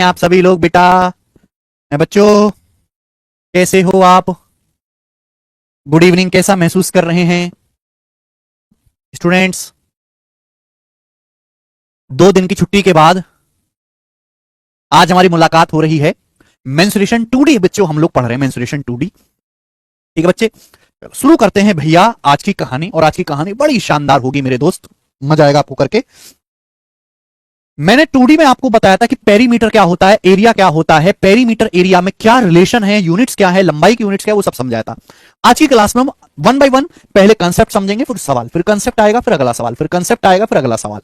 आप सभी लोग बेटा बच्चों कैसे हो आप। Good evening. कैसा महसूस कर रहे हैं स्टूडेंट्स। 2 दिन की छुट्टी के बाद आज हमारी मुलाकात हो रही है। मेंसुरेशन 2D बच्चों हम लोग पढ़ रहे हैं मेंसुरेशन 2D। ठीक है बच्चे, शुरू करते हैं भैया आज की कहानी। और आज की कहानी बड़ी शानदार होगी मेरे दोस्त, मजा आएगा आपको करके। मैंने 2D में आपको बताया था कि पेरीमीटर क्या होता है, एरिया क्या होता है, पेरीमीटर एरिया में क्या रिलेशन है, यूनिट्स क्या है, लंबाई की यूनिट्स क्या है, वो सब समझाया था। आज की क्लास में हम 1 बाय 1 पहले कंसेप्ट समझेंगे, फिर सवाल, फिर कंसेप्ट आएगा, फिर अगला सवाल, फिर कंसेप्ट आएगा, फिर अगला सवाल।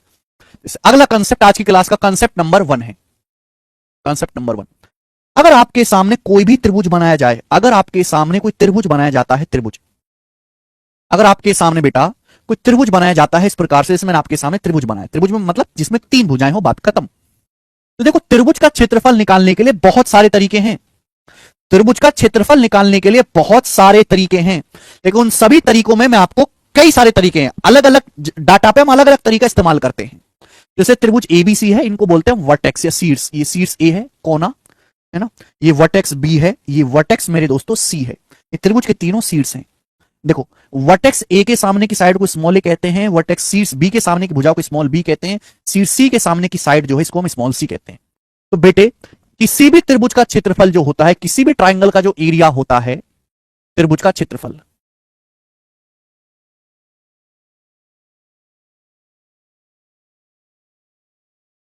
अगला कंसेप्ट आज की क्लास का कंसेप्ट नंबर 1 है। कंसेप्ट नंबर 1, अगर आपके सामने कोई भी त्रिभुज बनाया जाए, अगर आपके सामने कोई त्रिभुज बनाया जाता है, त्रिभुज, अगर आपके सामने बेटा कोई त्रिभुज बनाया जाता है इस प्रकार से, जैसे मैंने आपके सामने त्रिभुज बनाया, त्रिभुज में मतलब जिसमें 3 भुजाएं हो, बात खत्म। तो देखो त्रिभुज का क्षेत्रफल निकालने के लिए बहुत सारे तरीके हैं। त्रिभुज का क्षेत्रफल निकालने के लिए बहुत सारे तरीके हैं, लेकिन उन सभी तरीकों में मैं आपको कई सारे तरीके हैं, अलग अलग डाटा पे हम अलग अलग तरीका इस्तेमाल करते हैं। जैसे त्रिभुज एबीसी है, इनको बोलते हैं वर्टेक्स या शीर्ष। ये शीर्ष ए है, कोना है ना, ये वर्टेक्स बी है, ये वर्टेक्स मेरे दोस्तों सी है। ये त्रिभुज के तीनों शीर्ष हैं। देखो वर्टेक्स ए के सामने की साइड को स्मॉल ए कहते हैं, वर्टेक्स शीर्ष बी के सामने की भुजा को स्मॉल बी कहते हैं, शीर्ष सी के सामने की साइड जो है इसको हम स्मॉल सी कहते हैं। तो बेटे किसी भी त्रिभुज का क्षेत्रफल जो होता है, किसी भी ट्राइंगल का जो एरिया होता है, त्रिभुज का क्षेत्रफल,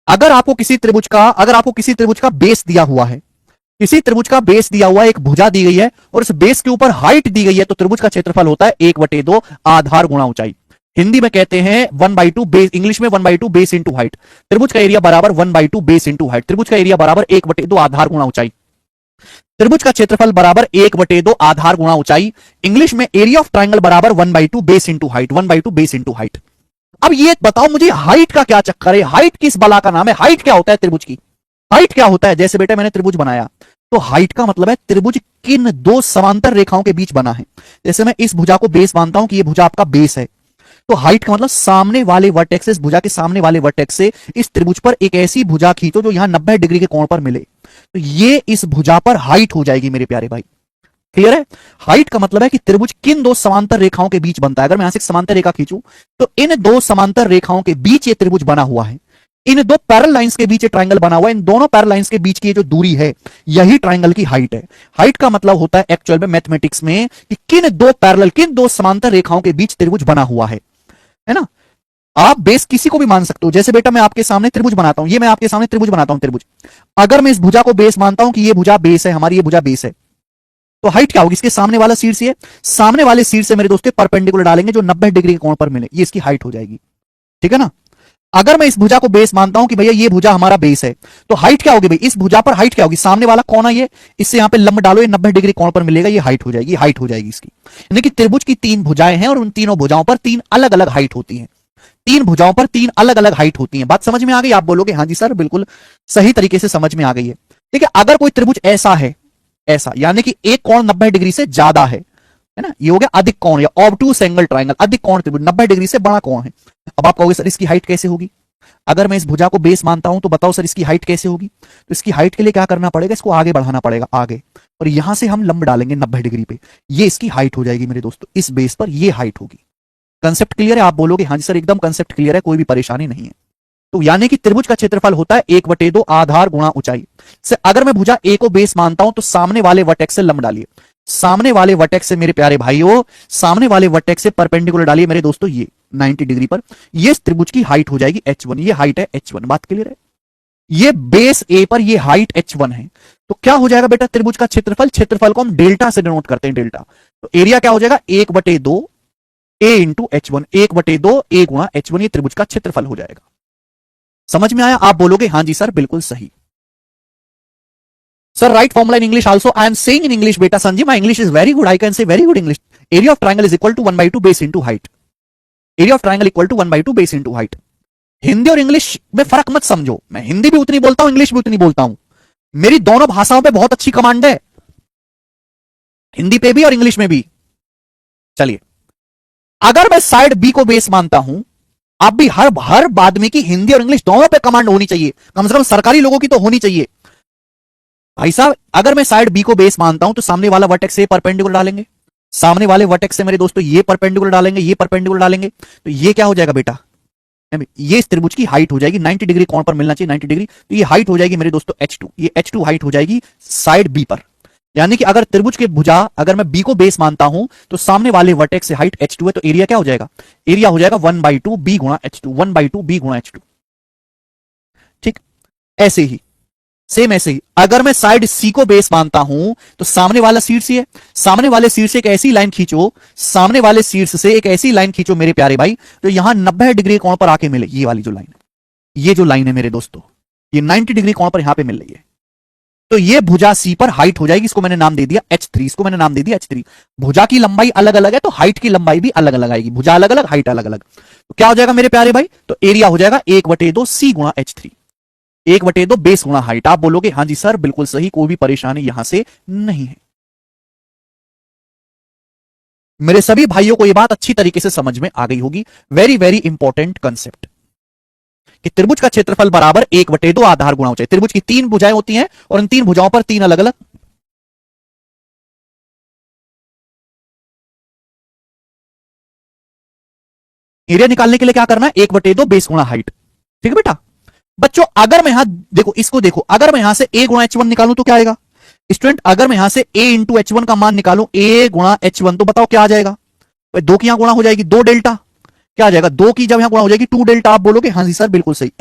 अगर आपको किसी त्रिभुज का बेस दिया हुआ है, किसी त्रिभुज का बेस दिया हुआ है, एक भुजा दी गई है और इस बेस के ऊपर हाइट दी गई है, तो त्रिभुज का क्षेत्रफल होता है 1/2 आधार गुणा ऊंचाई। हिंदी में कहते हैं 1/2 बेस, इंग्लिश में 1/2 बेस इंटू हाइट। त्रिभुज का एरिया बराबर 1/2 बेस इंटू हाइट। त्रिभुज का एरिया बराबर 1/2 आधार गुणा ऊंचाई। त्रिभुज का क्षेत्रफल बराबर 1/2 आधार गुणा ऊंचाई। इंग्लिश में एरिया ऑफ ट्राइंगल बराबर 1/2 base into height, 1/2 base into height. अब ये बताओ मुझे हाइट का क्या चक्कर है, हाइट किस बला का नाम है, हाइट क्या होता है त्रिभुज की, हाइट क्या होता है। जैसे बेटा मैंने त्रिभुज बनाया, तो हाइट का मतलब है त्रिभुज किन 2 समांतर रेखाओं के बीच बना है। जैसे मैं इस भुजा को बेस मानता हूं कि यह भुजा आपका बेस है, तो हाइट का मतलब सामने वाले वर्टेक्स से, इस भुजा के सामने वाले वर्टेक्स से इस त्रिभुज पर एक ऐसी भुजा खींचो जो यहां 90 डिग्री के कोण पर मिले, तो ये इस भुजा पर हाइट हो जाएगी मेरे प्यारे भाई। क्लियर है। हाइट का मतलब है कि त्रिभुज किन 2 समांतर रेखाओं के बीच बनता है। अगर मैं यहां से एक समांतर रेखा खींचूं, तो इन 2 समांतर रेखाओं के बीच ये त्रिभुज बना हुआ है, इन 2 पैरेलल लाइंस के बीच ट्राइंगल बना हुआ है, इन दोनों पैरेलल लाइंस के बीच की जो दूरी है यही ट्राइंगल की हाइट है। हाइट का मतलब होता है एक्चुअल में मैथमेटिक्स में कि किन 2 समांतर रेखाओं के बीच त्रिभुज बना हुआ है ना। आप बेस किसी को भी मान सकते हो। जैसे बेटा मैं आपके सामने त्रिभुज बनाता हूं, ये मैं आपके सामने त्रिभुज बनाता हूं, त्रिभुज, अगर मैं इस भुजा को बेस मानता हूं कि ये भुजा बेस है, हमारी ये भुजा बेस है, तो हाइट क्या होगी, इसके सामने वाला शीर्ष है, सामने वाले शीर्ष से मेरे दोस्तों परपेंडिकुलर डालेंगे जो 90 डिग्री के कोण पर मिले, ये इसकी हाइट हो जाएगी। ठीक है ना। अगर मैं इस भुजा को बेस मानता हूं कि भैया ये भुजा हमारा बेस है, तो हाइट क्या होगी भाई, इस भुजा पर हाइट क्या होगी, सामने वाला कोना ये, इससे यहां पे लंब डालो, ये 90 डिग्री कोण पर मिलेगा, ये हाइट हो जाएगी, हाइट हो जाएगी इसकी। यानी कि त्रिभुज की 3 भुजाएं हैं और उन तीनों भुजाओं पर 3 अलग अलग हाइट होती है, 3 भुजाओं पर 3 अलग अलग हाइट होती है। बात समझ में आ गई। आप बोलोगे हाँ जी सर बिल्कुल सही तरीके से समझ में आ गई है। ठीक है। अगर कोई त्रिभुज ऐसा है, ऐसा यानी कि एक कोण 90 डिग्री से ज्यादा है ना, ये हो गया अधिक कोण या ऑब्टूस एंगल ट्राइंगल, अधिक कोण त्रिभुज 90 डिग्री से बड़ा कोण है। अब आप कहोगे सर इसकी हाइट कैसे होगी, अगर मैं इस भुजा को बेस मानता हूं तो बताओ सर इसकी हाइट कैसे होगी। तो इसकी हाइट के लिए क्या करना पड़ेगा, इसको आगे बढ़ाना पड़ेगा, आगे, और यहां से हम लंब डालेंगे 90 डिग्री पे, ये इसकी हाइट हो जाएगी मेरे दोस्तों, इस बेस पर ये हाइट होगी। कंसेप्ट क्लियर है। आप बोलोगे हाँ जी सर एकदम कंसेप्ट क्लियर है, कोई भी परेशानी नहीं है। तो यानी कि त्रिभुज का क्षेत्रफल होता है 1/2 आधार गुणा ऊंचाई से। अगर मैं भुजा ए को बेस मानता हूं तो सामने वाले वर्टेक्स से लंब डालिए, सामने वाले वर्टेक्स से मेरे प्यारे भाइयों, सामने वाले वर्टेक्स से परपेंडिकुलर डालिए मेरे दोस्तों, ये 90 डिग्री पर, ये त्रिभुज की हाइट हो जाएगी h1, ये हाइट है h1। बात क्लियर है। ये बेस ए पर ये हाइट h1 है, तो क्या हो जाएगा बेटा त्रिभुज का क्षेत्रफल, क्षेत्रफल को हम डेल्टा से डिनोट करते हैं, डेल्टा। तो एरिया क्या हो जाएगा 1/2 a इंटू h1, 1/2 a गुणा h1, ये त्रिभुज का क्षेत्रफल हो जाएगा। समझ में आया। आप बोलोगे हाँ जी सर बिल्कुल सही। Sir write formula in English also, I am saying in English बेटा Sanjeev, my English is very good, I can say very good English. Area of triangle is equal to 1/2 base into height, area of triangle equal to 1/2 base into height. Hindi और English में फर्क मत समझो, मैं हिंदी भी उतनी बोलता हूं, इंग्लिश भी उतनी बोलता हूं, मेरी दोनों भाषाओं पे बहुत अच्छी कमांड है, हिंदी पे भी और इंग्लिश में भी। चलिए, अगर मैं साइड बी को बेस मानता हूं, आप भी हर आदमी की हिंदी और इंग्लिश दोनों पे कमांड होनी चाहिए, कम से कम सरकारी लोगों की तो होनी चाहिए। भाई साहब अगर मैं साइड बी को बेस मानता हूं तो सामने वाला वर्टेक्स से परपेंडिकुलर डालेंगे, सामने वाले वर्टेक्स से मेरे दोस्तों ये परपेंडिकुलर डालेंगे, ये परपेंडिकुलर डालेंगे, तो ये क्या हो जाएगा बेटा, ये इस त्रिभुज की हाइट हो जाएगी, 90 डिग्री कोण पर मिलना चाहिए 90 डिग्री, तो ये हाइट हो जाएगी मेरे दोस्तों H2, ये H2 हाइट हो जाएगी साइड बी पर। यानी कि अगर त्रिभुज के भुजा अगर मैं बी को बेस मानता हूं तो सामने वाले वर्टेक्स से हाइट H2 है, तो एरिया क्या हो जाएगा, एरिया हो जाएगा 1/2 बी गुणा H2, 1/2 बी गुणा H2। ठीक, ऐसे ही सेम ऐसे ही अगर मैं साइड सी को बेस मानता हूं तो सामने वाला शीर्ष है, सामने वाले शीर्ष से एक ऐसी लाइन खींचो, सामने वाले शीर्ष से एक ऐसी लाइन खींचो मेरे प्यारे भाई, तो यहां 90 डिग्री कोण पर आके मिले, ये वाली जो लाइन है, ये जो लाइन है मेरे दोस्तों, ये 90 डिग्री कोण पर यहां पे मिल रही है, तो ये भुजा सी पर हाइट हो जाएगी, इसको मैंने नाम दे दिया H3, इसको मैंने नाम दे दिया H3। भुजा की लंबाई अलग अलग है तो हाइट की लंबाई भी अलग अलग आएगी, भुजा अलग अलग हाइट अलग अलग, तो क्या हो जाएगा मेरे प्यारे भाई, तो एरिया हो जाएगा 1/2 सी गुणा H3, 1/2 बेस गुणा हाइट। आप बोलोगे हां जी सर बिल्कुल सही, कोई भी परेशानी यहां से नहीं है। मेरे सभी भाइयों को यह बात अच्छी तरीके से समझ में आ गई होगी, वेरी वेरी इंपॉर्टेंट कंसेप्ट, कि त्रिभुज का क्षेत्रफल बराबर 1/2 आधार गुणा हो जाए। त्रिभुज की 3 भुजाएं होती हैं और इन 3 भुजाओं पर 3 अलग अलग एरिया निकालने के लिए क्या करना है, 1/2 बेस गुणा हाइट। ठीक है बेटा बच्चों, अगर मैं यहां देखो, इसको देखो, अगर मैं यहां से a गुणा H1 निकालूं तो क्या आएगा स्टूडेंट, अगर मैं यहां से a इंटू H1 का मान निकालूं, a गुणा H1, तो बताओ क्या आ जाएगा, भाई 2 की यहां गुणा हो जाएगी 2 डेल्टा, क्या आ जाएगा 2 की जब यहां गुणा हो जाएगी 2 डेल्टा। आप बोलोगे हां जी सर बिल्कुल सही।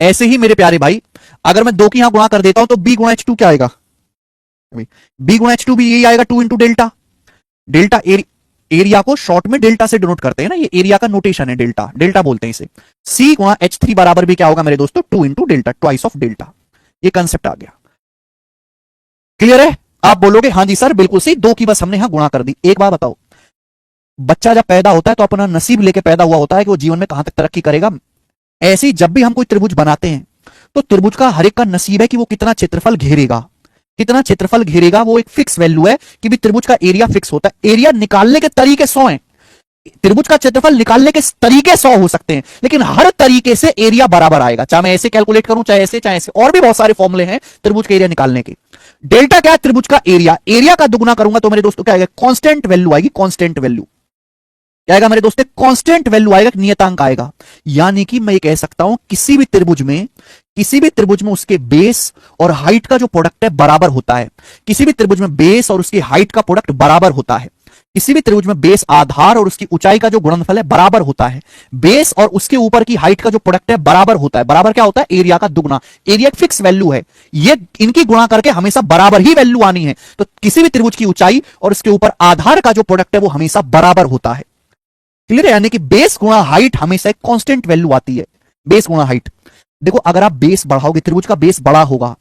ऐसे ही मेरे प्यारे भाई अगर मैं 2 की यहां गुणा कर देता हूं तो b गुणा H2 क्या आएगा, b गुणा H2 भी यही आएगा 2 इंटू डेल्टा। डेल्टा एरिया को शॉर्ट में डेल्टा से डिनोट करते हैं ना, ये एरिया का नोटेशन है, डेल्टा, डेल्टा बोलते हैं इसे। C गुणा H3 बराबर भी क्या होगा मेरे दोस्तों, 2 into delta, twice of delta. ये कंसेप्ट आ गया, क्लियर है। आप बोलोगे हां जी सर बिल्कुल सही, 2 की बस हमने यहां गुणा कर दी। एक बात बताओ, बच्चा जब पैदा होता है तो अपना नसीब लेके पैदा हुआ होता है कि वो जीवन में कहां तक तरक्की करेगा। ऐसे ही जब भी हम कोई त्रिभुज बनाते हैं तो त्रिभुज का हर एक का नसीब है कि वो कितना क्षेत्रफल घेरेगा, कितना क्षेत्रफल घेरेगा, वो एक फिक्स वैल्यू है कि भी त्रिभुज का एरिया फिक्स होता है। एरिया निकालने के तरीके 100 हैं, त्रिभुज का क्षेत्रफल निकालने के तरीके 100 हो सकते हैं, लेकिन हर तरीके से एरिया बराबर आएगा, चाहे मैं ऐसे कैलकुलेट करूं, चाहे ऐसे, और भी बहुत सारे फॉर्मूले हैं त्रिभुज के एरिया निकालने के। डेल्टा क्या है, त्रिभुज का एरिया, एरिया का दुगुना करूंगा तो मेरे दोस्तों क्या आएगा, कांस्टेंट वैल्यू आएगी, कांस्टेंट वैल्यू क्या आएगा मेरे दोस्तों, कांस्टेंट वैल्यू आएगा, नियतांक आएगा। यानी कि मैं ये कह सकता हूं किसी भी त्रिभुज में उसके बेस और हाइट का जो प्रोडक्ट है बराबर होता है, किसी भी त्रिभुज में बेस और उसकी हाइट का प्रोडक्ट बराबर होता है, किसी भी त्रिभुज में बेस आधार और उसकी ऊंचाई का जो गुणनफल है बराबर होता है, बेस और उसके ऊपर की हाइट का जो प्रोडक्ट है बराबर होता है। बराबर क्या होता है, एरिया का दुगुना। एरिया एक फिक्स वैल्यू है, ये इनकी गुणा करके हमेशा बराबर ही वैल्यू आनी है, तो किसी भी त्रिभुज की ऊंचाई और उसके ऊपर आधार का जो प्रोडक्ट है वो हमेशा बराबर होता है, क्लियर है। यानी कि बेस गुणा हाइट हमेशा एक कांस्टेंट वैल्यू आती है, बेस गुणा हाइट। देखो अगर आप बेस बढ़ाओगे, त्रिभुज का बेस बड़ा होगा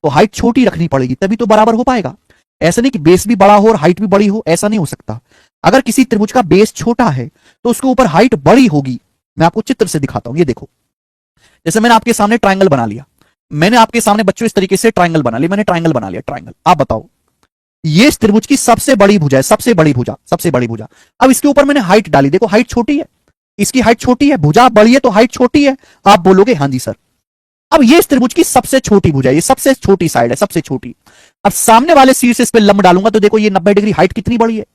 तो हाइट छोटी रखनी पड़ेगी, तभी तो बराबर हो पाएगा। ऐसा नहीं कि बेस भी बड़ा हो और हाइट भी बड़ी हो, ऐसा नहीं हो सकता। अगर किसी त्रिभुज का बेस छोटा है तो उसके ऊपर हाइट बड़ी होगी। मैं आपको चित्र से दिखाता हूं, ये देखो, जैसे मैंने आपके सामने ट्राइंगल बना लिया, मैंने आपके सामने बच्चों इस तरीके से ट्राइंगल बना लिया, मैंने ट्राइंगल बना लिया, ट्राइंगल। आप बताओ, ये इस त्रिभुज की सबसे बड़ी भुजा है, सबसे बड़ी भुजा, सबसे बड़ी भुजा। अब इसके ऊपर मैंने हाइट डाली, देखो हाइट छोटी है, इसकी हाइट छोटी है, भुजा बड़ी है तो हाइट छोटी है। आप बोलोगे हां जी सर। अब ये इस त्रिभुज की सबसे छोटी भुजा है, ये सबसे छोटी साइड है, सबसे छोटी। अब सामने वाले शीर्ष से इस पे लंब डालूंगा तो देखो ये 90 डिग्री, हाइट कितनी बड़ी है।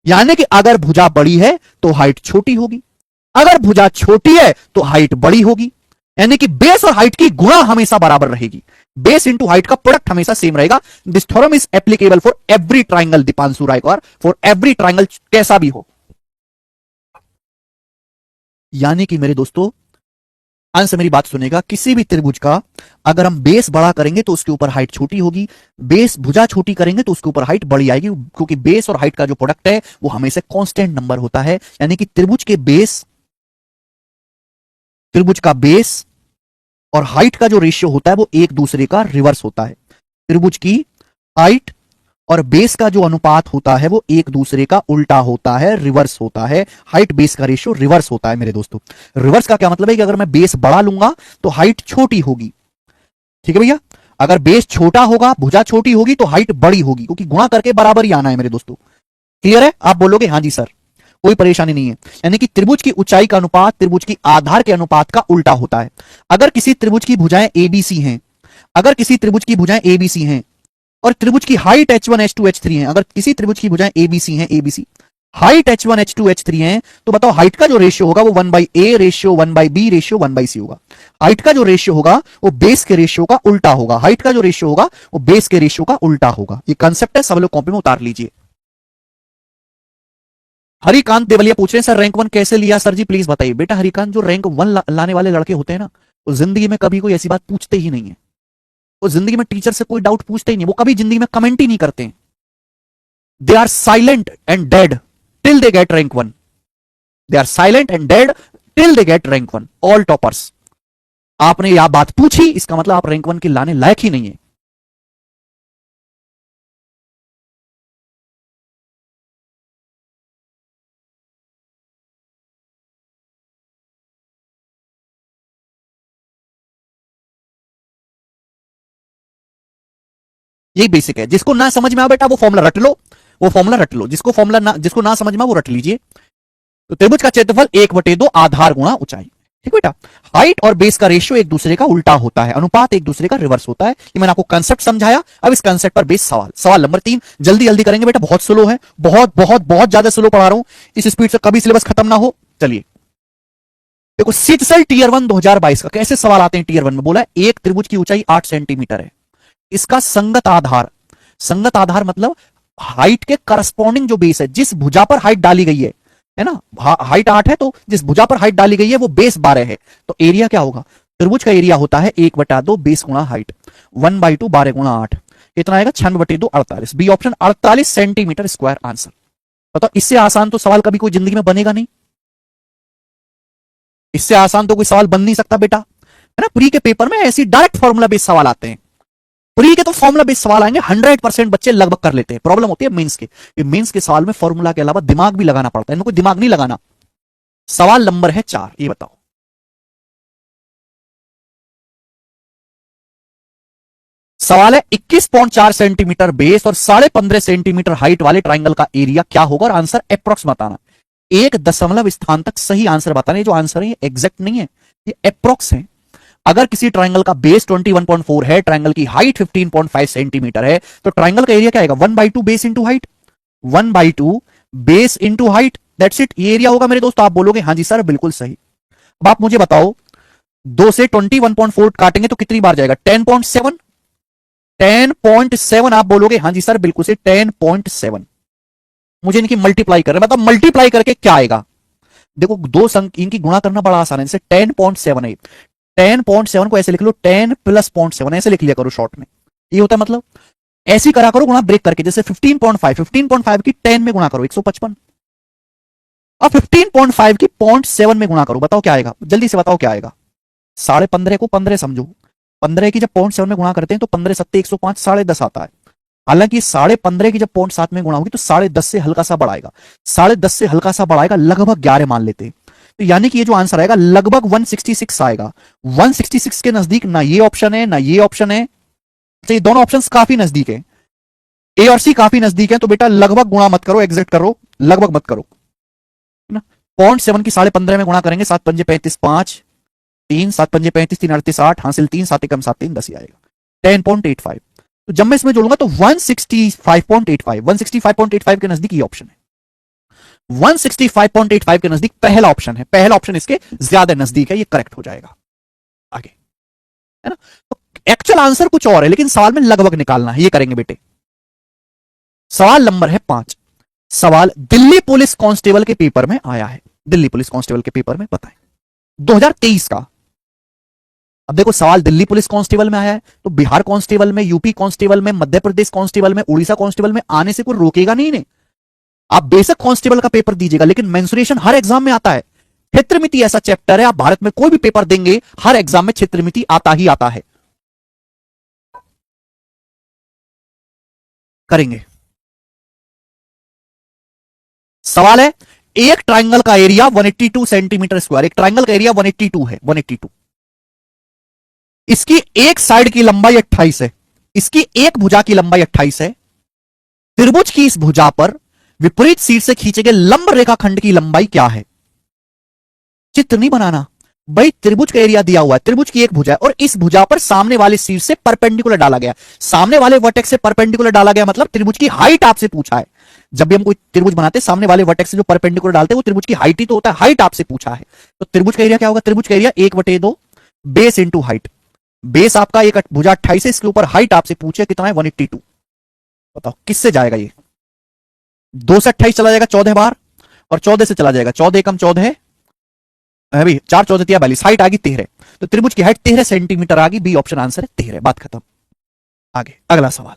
यानी कि अगर भुजा बड़ी है तो हाइट छोटी होगी, अगर भुजा छोटी है तो हाइट बड़ी होगी। यानी कि बेस और हाइट की गुणा हमेशा बराबर रहेगी, बेस इंटू हाइट का प्रोडक्ट हमेशा सेम रहेगा। This theorem is applicable for every triangle, Deepanshu Raikar, for every triangle, कैसा भी हो। यानी कि मेरे दोस्तों अंश मेरी बात सुनेगा, किसी भी त्रिभुज का अगर हम बेस बड़ा करेंगे तो उसके ऊपर हाइट छोटी होगी, बेस भुजा छोटी करेंगे तो उसके ऊपर हाइट बड़ी आएगी, क्योंकि बेस और हाइट का जो प्रोडक्ट है वो हमेशा कांस्टेंट नंबर होता है। यानी कि त्रिभुज का बेस और हाइट का जो रेशियो होता है वो एक दूसरे का रिवर्स होता है। त्रिभुज की हाइट और बेस का जो अनुपात होता है वो एक दूसरे का उल्टा होता है, रिवर्स होता है। हाइट बेस का रेशियो रिवर्स होता है मेरे दोस्तों। रिवर्स का क्या मतलब है कि अगर मैं बेस बड़ा लूंगा तो हाइट छोटी होगी, ठीक है भैया। अगर बेस छोटा होगा, भुजा छोटी होगी तो हाइट बड़ी होगी, क्योंकि गुणा करके बराबर ही आना है मेरे दोस्तों, क्लियर है। आप बोलोगे हां जी सर, कोई परेशानी नहीं है। यानी कि त्रिभुज की ऊंचाई का अनुपात त्रिभुज की आधार के अनुपात का उल्टा होता है। अगर किसी त्रिभुज की भुजाएं एबीसी हैं, अगर किसी त्रिभुज की भुजाएं एबीसी हैं और त्रिभुज की हाइट H1 H2 H3 है, अगर किसी त्रिभुज की भुजाएं एबीसी हैं, ABC height H1 H2 H3 है, तो बताओ हाइट का जो रेशियो होगा वो 1/a ratio 1/b ratio 1/c होगा। हाइट का जो रेशियो होगा वो बेस के रेशियो का उल्टा होगा। हाइट का जो रेशियो होगा वो बेस के रेशियो का उल्टा होगा। ये कंसेप्ट है, सब लोग कॉपी में उतार लीजिए। हरिकांत देवलिया पूछ रहे हैं सर रैंक 1 कैसे लिया सर जी, प्लीज बताइए। बेटा हरिकांत, जो रैंक 1 लाने वाले लड़के होते हैं ना, वो जिंदगी में कभी कोई ऐसी बात पूछते ही नहीं है। वो जिंदगी में टीचर से कोई डाउट पूछते ही नहीं, वो कभी जिंदगी में कमेंट ही नहीं करते। They are silent and dead till they get rank 1। They are silent and dead till they get rank 1। All toppers. आपने यह बात पूछी, इसका मतलब आप रैंक 1 के लाने लायक ही नहीं है। यही बेसिक है। जिसको ना समझ में आ बेटा वो फॉर्मूला रट लो, वो फॉर्मूला रट लो। जिसको ना समझ में आ वो रट लीजिए। तो त्रिभुज का क्षेत्रफल 1/2 आधार गुणा ऊंचाई। ठीक बेटा। हाइट और बेस का रेशियो एक दूसरे का उल्टा होता है, अनुपात एक दूसरे का रिवर्स होता है। ये मैंने आपको कंसेप्ट समझाया। अब इस कंसेप्ट पर बेस सवाल। सवाल नंबर 3 जल्दी जल्दी करेंगे बेटा, बहुत स्लो है, बहुत बहुत बहुत ज्यादा स्लो पढ़ा रहा हूं। इस स्पीड से कभी सिलेबस खत्म ना हो। चलिए देखो, सीटसेल टीयर 1 2022 का कैसे सवाल आते हैं। टीयर 1 में बोला एक त्रिभुज की ऊंचाई 8 सेंटीमीटर है, इसका संगत आधार, संगत आधार मतलब हाइट के करस्पॉन्डिंग जो बेस है, जिस भुजा पर हाइट डाली गई है ना, हाइट 8 है तो जिस भुजा पर हाइट डाली गई है वो बेस 12 है। तो एरिया क्या होगा, त्रिभुज का एरिया होता है 1/2 बेस गुणा हाइट, 1/2 12 गुणा 8, कितना आएगा 96/2 48। B option 48 centimetre square answer. बताओ इससे आसान तो सवाल कभी कोई जिंदगी में बनेगा नहीं। इससे आसान तो कोई सवाल बन नहीं सकता बेटा, है ना। प्री के पेपर में ऐसी डायरेक्ट फॉर्मूला बेस्ड सवाल आते हैं। प्री के तो फॉर्मूला बेस्ड सवाल आएंगे, 100% बच्चे लगभग कर लेते हैं। प्रॉब्लम होती है मेंस के, मेंस के सवाल में फॉर्मूला के अलावा दिमाग भी लगाना पड़ता है, इनको दिमाग नहीं लगाना। सवाल नंबर है 4, ये बताओ। सवाल है 21.4 सेंटीमीटर बेस और 15.5 सेंटीमीटर हाइट वाले ट्राइंगल का एरिया क्या होगा, और आंसर अप्रोक्स बताना। एक दशमलव स्थान तक सही आंसर बताना। ये जो आंसर है ये एग्जैक्ट नहीं है, ये अप्रोक्स है। अगर किसी ट्राइंगल का बेस 21.4 है, ट्राइंगल की हाइट 15.5 सेंटीमीटर है, तो ट्राइंगल का एरिया क्या आएगा 1/2 base into height, 1/2 base into height, that's it. ये एरिया होगा मेरे दोस्त। आप बोलोगे हाँ जी सर बिल्कुल सही। अब आप मुझे बताओ 2 से 21.4 काटेंगे तो कितनी बार जाएगा 10.7, 10.7। आप बोलोगे हाँ जी सर बिल्कुल से 10.7। मुझे इनकी मल्टीप्लाई कर रहे हैं, मतलब मल्टीप्लाई करके क्या आएगा। देखो दो संख्या इनकी गुणा करना बड़ा आसान है। जैसे 10.7 है, 10.7 को ऐसे लिख लो 10 + 0.7 ऐसे लिख लिया करो शॉर्ट में। ये होता है मतलब ऐसी करा करो गुणा ब्रेक करके। जैसे 15.5 की 10 में गुणा करो 155। अब 15.5 की 0.7 में गुणा करो, बताओ क्या आएगा, जल्दी से बताओ क्या आएगा। 15.5 को 15 समझो, 15 की जब 0.7 में गुणा करते हैं तो 15 7 105, 10.5 आता है। हालांकि 15.5 की जब 0.7 में गुणा होगी तो 10.5 से हल्का सा बढ़ाएगा, 10.5 से हल्का सा बढ़ाएगा, लगभग 11 मान लेते हैं। तो यानी कि ये जो आंसर आएगा लगभग 166 आएगा। 166 के नजदीक ना ये ऑप्शन है ना ये ऑप्शन है, तो ये दोनों ऑप्शंस काफी नजदीक है, ए और सी काफी नजदीक है। तो बेटा लगभग गुणा मत करो, एग्जैक्ट करो, लगभग मत करो ना। 0.7 की 15.5 में गुणा करेंगे 7 पंजे 35, 5 3 7 पंजे 35, 3 38 8, हासिल 3 7 एकम 7 3 10 ही आएगा 10.85। तो जब मैं इसमें जोड़ूंगा तो 165.85, 165.85 के नजदीक ये ऑप्शन है। 165.85 के नजदीक पहला ऑप्शन है, पहला ऑप्शन इसके ज्यादा नजदीक है, ये करेक्ट हो जाएगा। आगे है ना। तो एक्चुअल आंसर कुछ और है लेकिन सवाल में लगभग निकालना है, ये करेंगे बेटे। सवाल नंबर है 5। सवाल दिल्ली पुलिस कांस्टेबल के पेपर में आया है, दिल्ली पुलिस कांस्टेबल के पेपर में बताएं 2023 का। अब देखो सवाल दिल्ली पुलिस कांस्टेबल में आया है तो बिहार कांस्टेबल में, यूपी कांस्टेबल में, मध्य प्रदेश कांस्टेबल में, उड़ीसा कांस्टेबल में आने से कोई रोकेगा नहीं ने। आप बेसिक कांस्टेबल का पेपर दीजिएगा लेकिन मेंसुरेशन हर एग्जाम में आता है। क्षेत्रमिति ऐसा चैप्टर है, आप भारत में कोई भी पेपर देंगे हर एग्जाम में क्षेत्रमिति आता ही आता है। करेंगे। सवाल है एक ट्राइंगल का एरिया 182 सेंटीमीटर स्क्वायर, एक ट्राइंगल का एरिया 182 है, 182। इसकी एक साइड की लंबाई 28 है, इसकी एक भुजा की लंबाई 28 है। त्रिभुज की इस भुजा पर विपरीत सीट से खींचे गए लंब रेखाखंड की लंबाई क्या है। चित्र नहीं बनाना, भाई त्रिभुज का एरिया दिया हुआ है, त्रिभुज की एक भुजा है और इस भुजा पर सामने वाले शीर्ष से परपेंडिकुलर डाला गया, सामने वाले वर्टेक्स से परपेंडिकुलर डाला गया, मतलब त्रिभुज की हाइट आपसे पूछा है। जब भी हम कोई त्रिभुज बनाते हैं सामने वाले वर्टेक्स से जो परपेंडिकुलर डालते हैं वो त्रिभुज की हाइट ही तो होता है, हाइट आपसे पूछा है। तो त्रिभुज का एरिया क्या होगा? त्रिभुज का area 1/2 base into height. Base आपका एक भुजा 28 है, इसके ऊपर हाइट आपसे पूछे कितना है 182। बताओ किससे जाएगा ये? 2 से 28 चला जाएगा 14 बार और 14 से चला जाएगा 14 कम 14 है अभी 4 14 42, हाइट आ गई 13। तो त्रिभुज की हाइट 13 सेंटीमीटर आ गई। बी ऑप्शन आंसर है 13। बात खत्म। आगे अगला सवाल।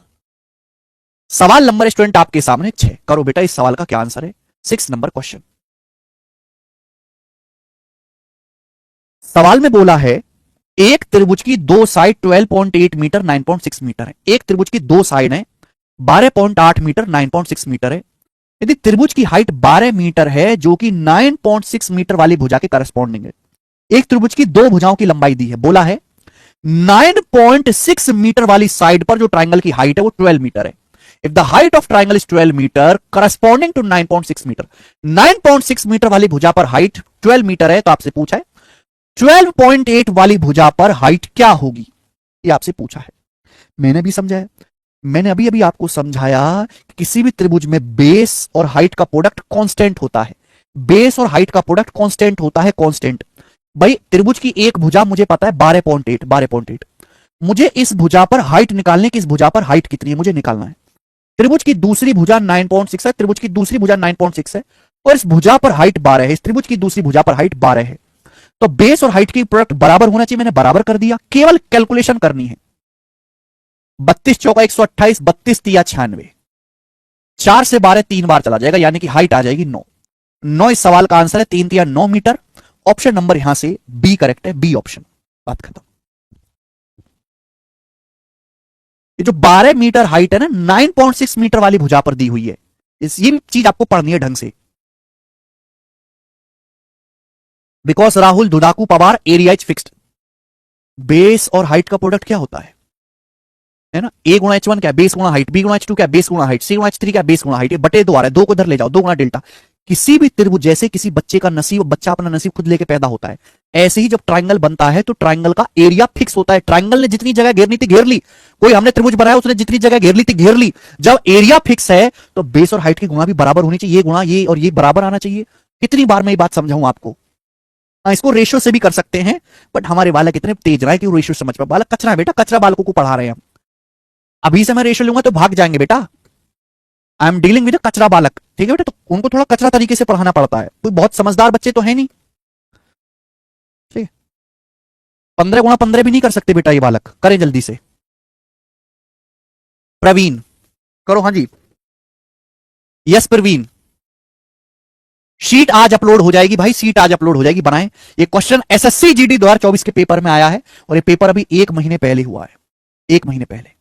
सवाल नंबर स्टूडेंट आपके सामने 6। करो बेटा इस सवाल का क्या आंसर है। 6 नंबर क्वेश्चन। सवाल में बोला है एक त्रिभुज की दो साइड 12.8 मीटर 9.6 मीटर है। एक त्रिभुज की दो साइड है 12.8 मीटर 9.6 मीटर है। यदि त्रिभुज की हाइट 12 मीटर है जो कि 9.6 मीटर वाली भुजा के करस्पॉन्डिंग है। एक त्रिभुज की दो भुजाओं की लंबाई दी है, बोला है 9.6 मीटर वाली साइड पर जो ट्राइंगल की हाइट है वो 12 मीटर है। If the height of triangle is 12 metre corresponding to 9.6 metre, 9.6 metre वाली भुजा पर हाइट 12 मीटर है, तो आपसे पूछा है 12.8 वाली भुजा पर हाइट क्या होगी, ये आपसे पूछा है। मैंने भी समझाया, मैंने अभी अभी आपको समझाया कि किसी भी त्रिभुज में बेस और हाइट का प्रोडक्ट कांस्टेंट होता है। बेस और हाइट का प्रोडक्ट कांस्टेंट होता है, कांस्टेंट। भाई त्रिभुज की एक भुजा मुझे पता है 12.8, मुझे इस भुजा पर हाइट निकालने की, इस भुजा पर हाइट कितनी है मुझे निकालना है। त्रिभुज की दूसरी भुजा 9.6 है, त्रिभुज की दूसरी भुजा 9.6 है और इस भुजा पर हाइट 12 है, इस त्रिभुज की दूसरी भुजा पर हाइट 12 है। तो बेस और हाइट की प्रोडक्ट बराबर होना चाहिए, मैंने बराबर कर दिया। केवल कैलकुलेशन करनी है। 32 चौका 128, 32 तिया 96, 4 से 12 3 बार चला जाएगा, यानी कि हाइट आ जाएगी 9। 9 इस सवाल का आंसर है, 3 तिया 9 मीटर। ऑप्शन नंबर यहां से बी करेक्ट है, बी ऑप्शन। बात खत्म। ये जो 12 मीटर हाइट है ना 9.6 मीटर वाली भुजा पर दी हुई है, ये भी चीज आपको पढ़नी है ढंग से। बिकॉज राहुल दुदाकू Pawar area is fixed. Base और हाइट का प्रोडक्ट क्या होता है ना? ए गुणा H1 क्या है? बेस गुणा हाइट। बी गुणा H2 क्या है? बेस गुणा हाइट। सी गुणा H3 क्या है? बेस गुणा हाइट। बटे 2 आ रहा है, 2 को इधर ले जाओ, 2 गुणा डेल्टा। किसी भी त्रिभुज, जैसे किसी बच्चे का नसीब, बच्चा अपना नसीब खुद लेके पैदा होता है, ऐसे ही जब ट्राइंगल बनता है तो ट्राइंगल का एरिया फिक्स होता है। ट्राइंगल ने जितनी जगह घेरनी थी घेर ली, कोई हमने त्रिभुज बनाया उसने जितनी जगह घेर ली थी घेर ली। जब एरिया फिक्स है तो बेस और हाइट की गुणा भी बराबर होनी चाहिए, ये गुणा ये और ये बराबर आना चाहिए। कितनी बार मैं ये बात समझाऊं आपको? इसको रेशियो से भी कर सकते हैं, बट हमारे बालक इतने तेज रहा है कि वो रेशियो समझ पाए। बालक कचरा है बेटा, कचरा बालकों को पढ़ा रहे हैं हम। अभी से मैं रेशियो लूंगा तो भाग जाएंगे बेटा। आई एम डीलिंग विद कचरा बालक, ठीक है बेटा? तो उनको थोड़ा कचरा तरीके से पढ़ाना पड़ता है, कोई बहुत समझदार बच्चे तो है नहीं। ठीक है, 15 गुणा 15 भी नहीं कर सकते बेटा ये बालक, करें जल्दी से। प्रवीण करो। हाँ जी, यस प्रवीण। शीट आज अपलोड हो जाएगी भाई, शीट आज अपलोड हो जाएगी, बनाएं। ये क्वेश्चन एसएससी जीडी 2024 के पेपर में आया है और ये पेपर अभी 1 महीने पहले हुआ है, 1 महीने पहले।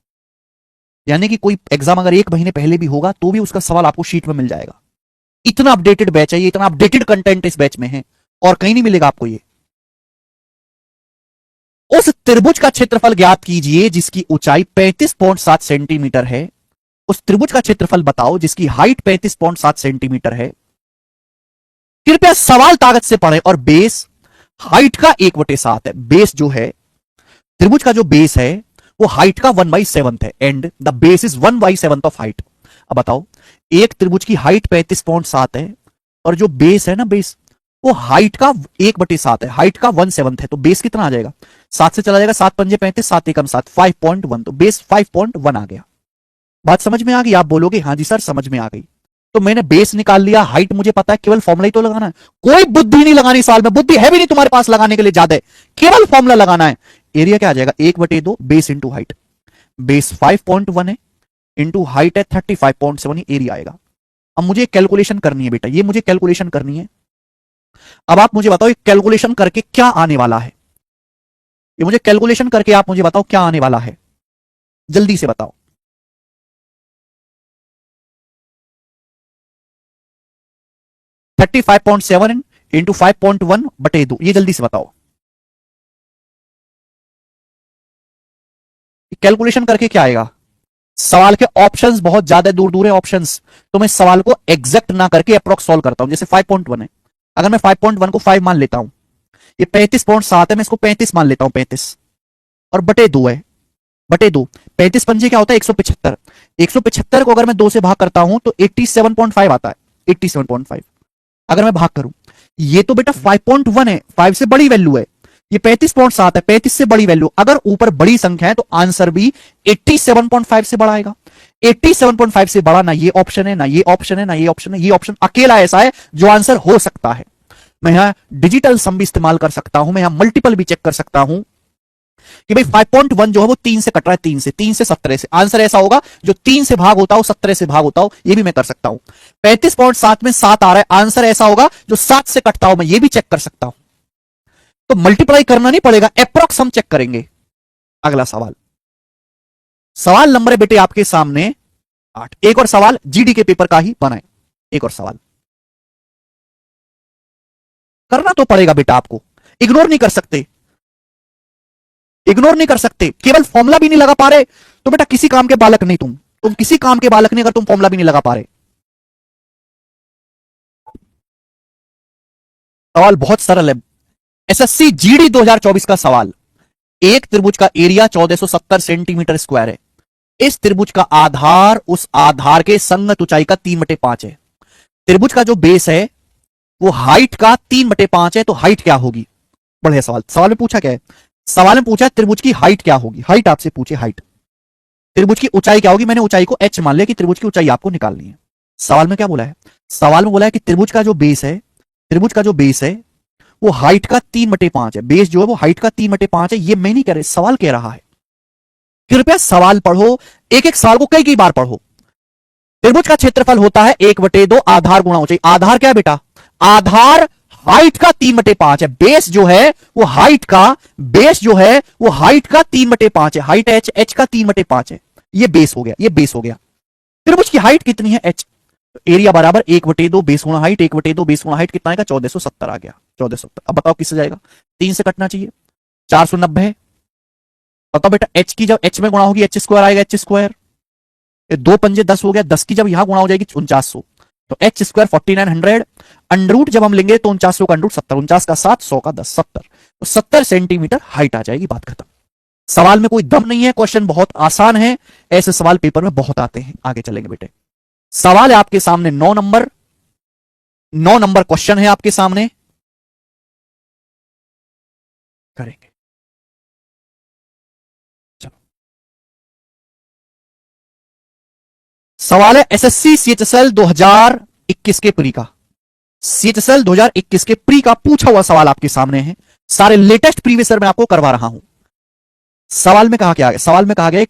यानी कि कोई एग्जाम अगर 1 महीने पहले भी होगा तो भी उसका सवाल आपको शीट में मिल जाएगा। इतना अपडेटेड बैच है ये, इतना अपडेटेड कंटेंट इस बैच में है और कहीं नहीं मिलेगा आपको ये। उस त्रिभुज का क्षेत्रफल ज्ञात कीजिए जिसकी ऊंचाई 35.7 सेंटीमीटर है। उस त्रिभुज का क्षेत्रफल बताओ जिसकी हाइट 35.7 सेंटीमीटर है। कृपया सवाल ताकत से पढ़ें और बेस हाइट का 1/7 है। बेस जो है त्रिभुज का, जो बेस है वो हाइट का 1/7 है and the base is 1/7 of height. अब बताओ, एक त्रिभुज की हाइट 35.7 है और जो बेस है ना, बेस वो हाइट का 1/7 है, हाइट का 1/7 है, तो बेस कितना आ जाएगा? 7 से चला जाएगा, 7 पंजे 35, 7 एकम 7, 5.1, तो बेस 5.1 आ गया। बात समझ में आ गई? आप बोलोगे हाँ जी सर समझ में आ गई। तो मैंने बेस निकाल लिया, हाइट मुझे पता है, केवल फॉर्मुला ही तो लगाना है, कोई बुद्धि नहीं लगानी साल में, बुद्धि है भी नहीं तुम्हारे पास लगाने के लिए, ज्यादा है, केवल फॉर्मुला लगाना है। एरिया क्या आ जाएगा? 1/2 बेस इंटू हाइट। बेस 5.1 है इंटू हाइट है 35.7, एरिया आएगा। अब मुझे कैलकुलेशन करनी है बेटा, ये मुझे कैलकुलेशन करनी है। अब आप मुझे बताओ ये कैलकुलेशन करके क्या आने वाला है? ये मुझे कैलकुलेशन करके आप मुझे बताओ क्या आने वाला है, जल्दी से बताओ। थर्टी 5.7 इंटू 5.1/2, ये जल्दी से बताओ कैलकुलेशन करके क्या आएगा। सवाल के ऑप्शंस बहुत ज्यादा दूर दूर है ऑप्शंस, तो मैं सवाल को एग्जैक्ट ना करके अप्रोक्स सॉल्व करता हूं। जैसे 5.1 है, अगर मैं 5.1 को 5 मान लेता हूं, ये 35.7 है, मैं इसको 35 मान लेता हूं, 35 और बटे 2 है, बटे 2। 35 पंजे क्या होता है 175। 175 को अगर मैं 2 से भाग करता हूं तो 87.5 आता है, 87.5 अगर मैं भाग करूं। ये तो बेटा 5.1 है, 5 से बड़ी वैल्यू है। ये 35.7 है, 35 से बड़ी वैल्यू। अगर ऊपर बड़ी संख्या है तो आंसर भी 87.5 से बड़ा आएगा। 87.5 से बड़ा ना ये ऑप्शन है, ना ये ऑप्शन है, ना ये ऑप्शन है। ये ऑप्शन अकेला ऐसा है जो आंसर हो सकता है। मैं यहां डिजिटल सम भी इस्तेमाल कर सकता हूं, मैं यहां मल्टीपल भी चेक कर सकता हूं कि भाई 5.1 जो है वो 3 से कट रहा है, 3 से 17 से। आंसर ऐसा होगा जो 3 से भाग होता हो, 17 से भाग होता हो, ये भी मैं कर सकता हूं। 35.7 में 7 आ रहा है, आंसर ऐसा होगा जो 7 से कटता हो, मैं ये भी चेक कर सकता हूं। तो मल्टीप्लाई करना नहीं पड़ेगा, एप्रोक्स हम चेक करेंगे। अगला सवाल, सवाल नंबर है बेटे आपके सामने 8। एक और सवाल जीडी के पेपर का ही बनाए, एक और सवाल करना तो पड़ेगा बेटा आपको, इग्नोर नहीं कर सकते, इग्नोर नहीं कर सकते। केवल फॉर्मूला भी नहीं लगा पा रहे तो बेटा किसी काम के बालक नहीं, तुम किसी काम के बालक नहीं अगर तुम फॉर्मूला भी नहीं लगा पा रहे। सवाल बहुत सरल है, एसएससी जीडी 2024 का सवाल। एक त्रिभुज का एरिया 1470 सेंटीमीटर स्क्वायर है। इस त्रिभुज का आधार उस आधार के संगत ऊंचाई का 3/5 है। त्रिभुज का जो बेस है वो हाइट का 3/5 है, तो हाइट क्या होगी? बढ़िया सवाल। सवाल में पूछा क्या है? सवाल में पूछा त्रिभुज की हाइट क्या होगी। हाइट आपसे पूछे, हाइट त्रिभुज की ऊंचाई क्या होगी। मैंने ऊंचाई को h मान लिया कि त्रिभुज की ऊंचाई आपको निकालनी है। सवाल में क्या बोला है? सवाल में बोला है कि त्रिभुज का जो बेस है, त्रिभुज का जो बेस है वो हाइट का 3/5 है। बेस जो है वो हाइट का 3/5 है। ये मैं नहीं कह रहा, सवाल कह रहा है। कृपया सवाल पढ़ो, एक एक सवाल को कई कई बार पढ़ो। त्रिभुज का क्षेत्रफल होता है 1/2 आधार गुणा ऊंचाई। आधार क्या है बेटा? आधार हाइट का 3/5 है। बेस जो है वो हाइट का, बेस जो है वो हाइट का 3/5 है। हाइट h का 3/5 है। ये बेस हो गया, ये बेस हो गया। त्रिभुज की हाइट कितनी है? h। एरिया बराबर 1/2 बेस गुणा हाइट, 1/2 बेस गुणा हाइट कितना आएगा? 1470 आ गया, 1470। अब बताओ किससे जाएगा? 3 से कटना चाहिए, 490 है। बताओ बेटा h की जब h में गुणा होगी h स्क्वायर आएगा, h स्क्वायर। 2 पंजे 10 हो गया, 10 की जब यहां गुणा हो जाएगी 4900, तो h स्क्वायर 4900। अंडरूट जब हम लेंगे तो 4900 का अंडरूट 70, 49 का 7, 100 का 10, 70। तो 70 सेंटीमीटर हाइट आ जाएगी, बात खत्म। सवाल में कोई दम नहीं है, क्वेश्चन बहुत आसान है। ऐसे सवाल पेपर में बहुत आते हैं। आगे चलेंगे बेटे। सवाल है आपके सामने 9 नंबर, 9 नंबर क्वेश्चन है आपके सामने, करेंगे। चलो, सवाल है एसएससी सीएचएसएल 2021 के प्री का। सीएचएसएल 2021 के प्री का पूछा हुआ सवाल आपके सामने है। सारे लेटेस्ट प्रीवियस ईयर में आपको करवा रहा हूं। सवाल में कहा क्या? सवाल में कहा गया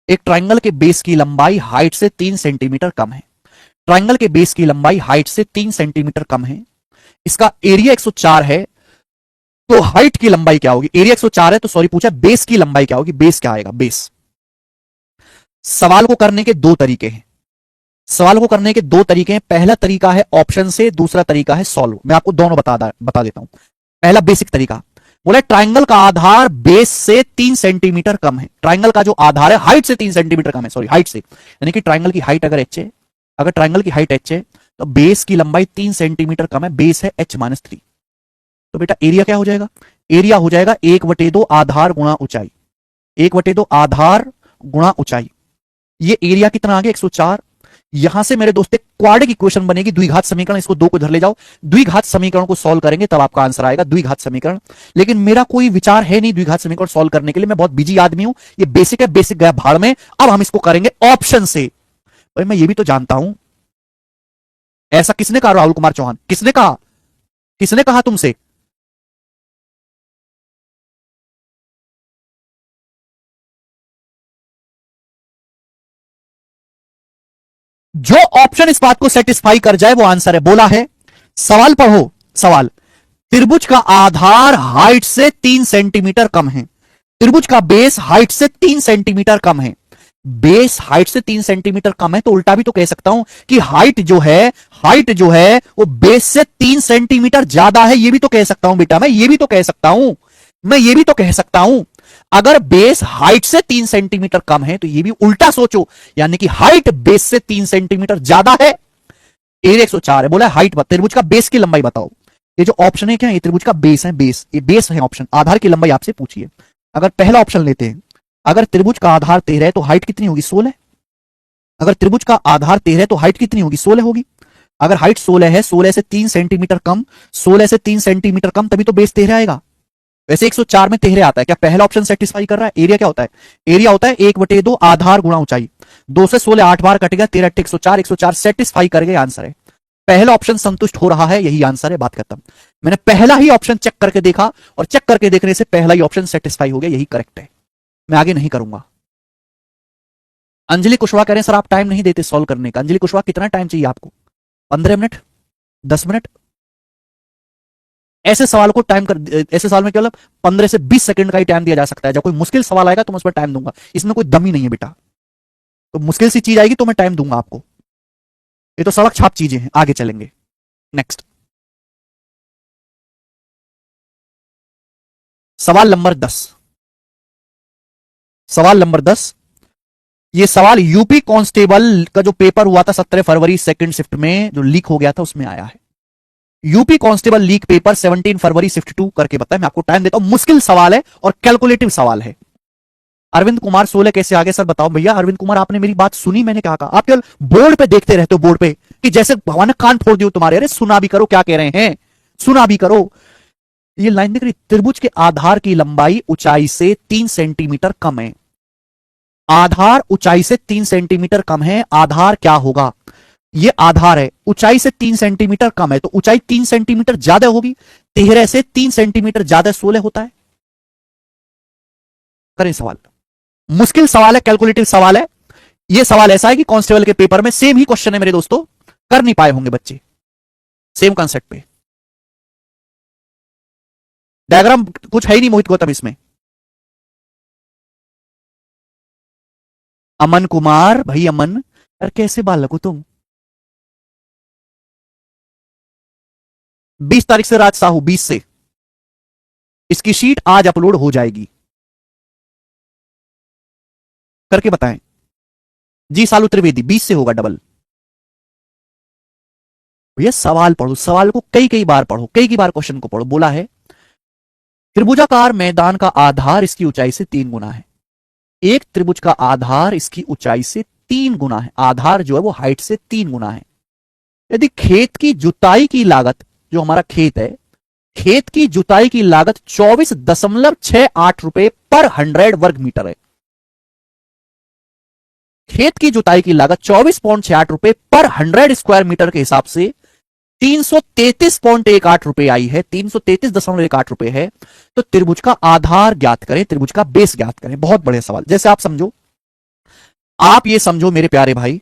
एक ट्राइंगल के बेस की लंबाई हाइट से 3 सेंटीमीटर कम है। ट्राइंगल के बेस की लंबाई हाइट से 3 सेंटीमीटर कम है। इसका एरिया 104 है, तो हाइट की लंबाई क्या होगी? एरिया 104 है तो सॉरी पूछा बेस की लंबाई क्या होगी। बेस क्या आएगा? बेस। सवाल को करने के दो तरीके हैं। सवाल को करने के दो तरीके हैं। पहला तरीका है ऑप्शन से, दूसरा तरीका है सॉल्व। मैं आपको दोनों बता देता हूं। पहला बेसिक तरीका बोले ट्राइंगल का आधार बेस से 3 सेंटीमीटर कम है। ट्राइंगल का जो आधार है हाइट से 3 सेंटीमीटर कम है, सॉरी हाइट से, यानी कि ट्राइंगल की हाइट अगर h है, अगर ट्राइंगल की हाइट h है तो बेस की लंबाई 3 सेंटीमीटर कम है। बेस है h-3, तो बेटा एरिया क्या हो जाएगा? एरिया हो जाएगा 1/2 आधार गुणा ऊंचाई। 1/2 आधार गुणा ऊंचाई। ये एरिया कितना आ गया? 104। यहां से मेरे दोस्त क्वाड्रेटिक इक्वेशन बनेगी, द्विघात समीकरण। इसको 2 को इधर ले जाओ, द्विघात समीकरण को सॉल्व करेंगे तब आपका आंसर आएगा, द्विघात समीकरण। लेकिन मेरा कोई विचार है नहीं द्विघात समीकरण सॉल्व करने के लिए, मैं बहुत बिजी आदमी हूं। ये बेसिक है, बेसिक गया भाड़ में। अब हम इसको करेंगे ऑप्शन से। भाई मैं ये भी तो जानता हूं, ऐसा किसने कहा? राहुल कुमार चौहान। किसने कहा? किसने कहा तुमसे? जो ऑप्शन इस बात को सेटिस्फाई कर जाए वो आंसर है, बोला है। सवाल पढ़ो। सवाल, त्रिभुज का आधार हाइट से 3 सेंटीमीटर कम है। त्रिभुज का बेस हाइट से 3 सेंटीमीटर कम है। बेस हाइट से 3 सेंटीमीटर कम है तो उल्टा भी तो कह सकता हूं कि हाइट जो है वो बेस से 3 सेंटीमीटर ज्यादा है। ये भी तो कह सकता हूं बेटा, मैं ये भी तो कह सकता हूं, मैं ये भी तो कह सकता हूं। अगर बेस हाइट से 3 सेंटीमीटर कम है तो ये भी उल्टा सोचो, यानी कि हाइट बेस से 3 सेंटीमीटर ज्यादा है। एरिया 104 है, बोला हाइट त्रिभुज का बेस की लंबाई बताओ। ये जो ऑप्शन है क्या, ये त्रिभुज का बेस है, बेस, ये बेस है ऑप्शन। आधार की लंबाई आपसे पूछिए। अगर पहला ऑप्शन लेते हैं, अगर त्रिभुज का आधार 13 है तो हाइट कितनी होगी, 16। अगर त्रिभुज का आधार 13 है तो हाइट कितनी होगी, 16 होगी। अगर हाइट 16 है, 16 से 3 सेंटीमीटर कम, 16 से 3 सेंटीमीटर कम, तभी तो बेस 13 आएगा। वैसे 104 में 13 आता है, क्या पहला ऑप्शन सेटिस्फाई कर रहा है? एरिया क्या होता है? एरिया होता है 1/2 आधार गुणा ऊंचाई। 2 से 16 8 बार कटेगा, 13 8 104, 104 सेटिस्फाई कर गए, आंसर है। पहला ऑप्शन संतुष्ट हो रहा है, यही आंसर है, बात खत्म। मैंने पहला ही ऑप्शन चेक करके देखा और चेक करके देखने से पहला ही ऑप्शन सेटिस्फाई हो गया, यही करेक्ट है। मैं आगे नहीं करूंगा। अंजलि कुशवाहा कह रहे हैं सर आप टाइम नहीं देते सॉल्व करने का। अंजलि कुशवाहा कितना टाइम चाहिए आपको? 15 मिनट, 10 मिनट? ऐसे सवाल को टाइम कर, ऐसे सवाल में केवल 15 से 20 सेकंड का ही टाइम दिया जा सकता है। जब कोई मुश्किल सवाल आएगा तो मैं उस पर टाइम दूंगा, इसमें कोई दम ही नहीं है बेटा। तो मुश्किल सी चीज आएगी तो मैं टाइम दूंगा आपको। ये तो सड़क छाप चीजें हैं, आगे चलेंगे। नेक्स्ट सवाल नंबर 10। सवाल नंबर 10, ये सवाल यूपी कांस्टेबल का जो पेपर हुआ था 17 फरवरी सेकंड शिफ्ट में, जो लीक हो गया था, उसमें आया है। यूपी कांस्टेबल लीक पेपर 17 फरवरी शिफ्ट 2 करके बताया। मैं आपको टाइम देता हूं, मुश्किल सवाल है और कैलकुलेटिव सवाल है। अरविंद कुमार 16 कैसे आगे सर बताओ। भैया अरविंद कुमार आपने मेरी बात सुनी, मैंने क्या कहा? आप केवल बोर्ड पे देखते रहते हो, बोर्ड पे कि जैसे भगवान ने कान फोड़ दियो तुम्हारे। अरे सुना भी करो क्या कह रहे हैं, सुना भी करो। ये लाइन देख रही, त्रिभुज के आधार की लंबाई ऊंचाई से 3 सेंटीमीटर कम है। आधार ऊंचाई से 3 सेंटीमीटर कम है, आधार क्या होगा? ये आधार है, ऊंचाई से 3 सेंटीमीटर कम है, तो ऊंचाई 3 सेंटीमीटर ज्यादा होगी। 13 से 3 सेंटीमीटर ज्यादा 16 होता है। करें सवाल, मुश्किल सवाल है, कैलकुलेटिव सवाल है। ये सवाल ऐसा है कि कांस्टेबल के पेपर में सेम ही क्वेश्चन है मेरे दोस्तों, कर नहीं पाए होंगे बच्चे सेम कॉन्सेप्ट पे। डायग्राम कुछ है ही नहीं मोहित गौतम इसमें। अमन कुमार, भाई अमन, यार कैसे बालक हो तुम? 20 तारीख से राज साहू, 20 से इसकी शीट आज अपलोड हो जाएगी, करके बताएं जी। सालू त्रिवेदी 20 से होगा डबल। भैया सवाल पढ़ो, सवाल को कई कई बार पढ़ो, कई कई बार क्वेश्चन को पढ़ो। बोला है त्रिभुजाकार मैदान का आधार इसकी ऊंचाई से 3 गुना है। एक त्रिभुज का आधार इसकी ऊंचाई से 3 गुना है, आधार जो है वो हाइट से 3 गुना है। यदि खेत की जुताई की लागत, जो हमारा खेत है, खेत की जुताई की लागत 24.68 रुपए पर 100 वर्ग मीटर है। खेत की जुताई की लागत 24.68 रुपए पर 100 स्क्वायर मीटर के हिसाब से 333.18 रुपए आई है, 333.18 रुपए है। तो त्रिभुज का आधार ज्ञात करें, त्रिभुज का बेस ज्ञात करें। बहुत बढ़िया सवाल। जैसे आप समझो, आप ये समझो मेरे प्यारे भाई,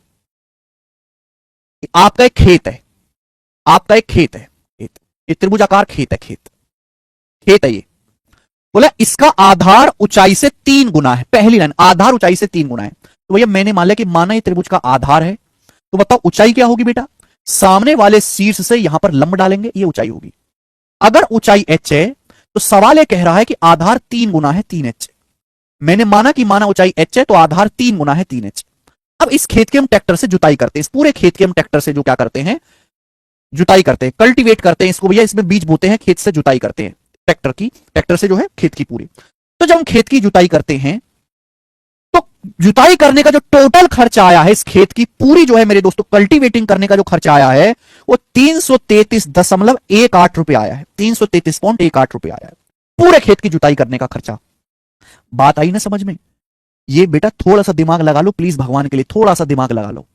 आपका एक खेत है, आपका एक खेत है, खेत, ये त्रिभुजाकार खेत है, खेत, खेत है ये। बोला इसका आधार ऊंचाई से 3 गुना है। पहली लाइन, आधार ऊंचाई से 3 गुना है। तो भैया मैंने मान लिया कि माना ये त्रिभुज का आधार है, तो बताओ ऊंचाई क्या होगी बेटा? सामने वाले शीर्ष से यहां पर लंब डालेंगे, ये ऊंचाई होगी। अगर ऊंचाई h है तो सवाल ये कह रहा है कि आधार 3 गुना है 3h। मैंने माना कि माना ऊंचाई h है तो आधार 3 गुना है 3h। अब इस खेत की हम ट्रैक्टर से जुताई करते हैं, इस पूरे खेत की हम ट्रैक्टर से जो क्या करते हैं, जुताई करते हैं, कल्टीवेट करते हैं इसको। भैया इसमें बीज बोते हैं, खेत से जुताई करते हैं ट्रैक्टर की, ट्रैक्टर से जो है खेत की पूरी। तो जब हम खेत की जुताई करते हैं तो जुताई करने का जो टोटल खर्चा आया है इस खेत की पूरी जो है मेरे दोस्तों, कल्टीवेटिंग करने का जो खर्चा आया है वो 333.18 रुपए आया है। 333.18 रुपए आया है पूरे खेत की जुताई करने का खर्चा। बात आई ना समझ में? ये बेटा थोड़ा सा दिमाग लगा लो प्लीज, भगवान के लिए थोड़ा सा दिमाग लगा लो।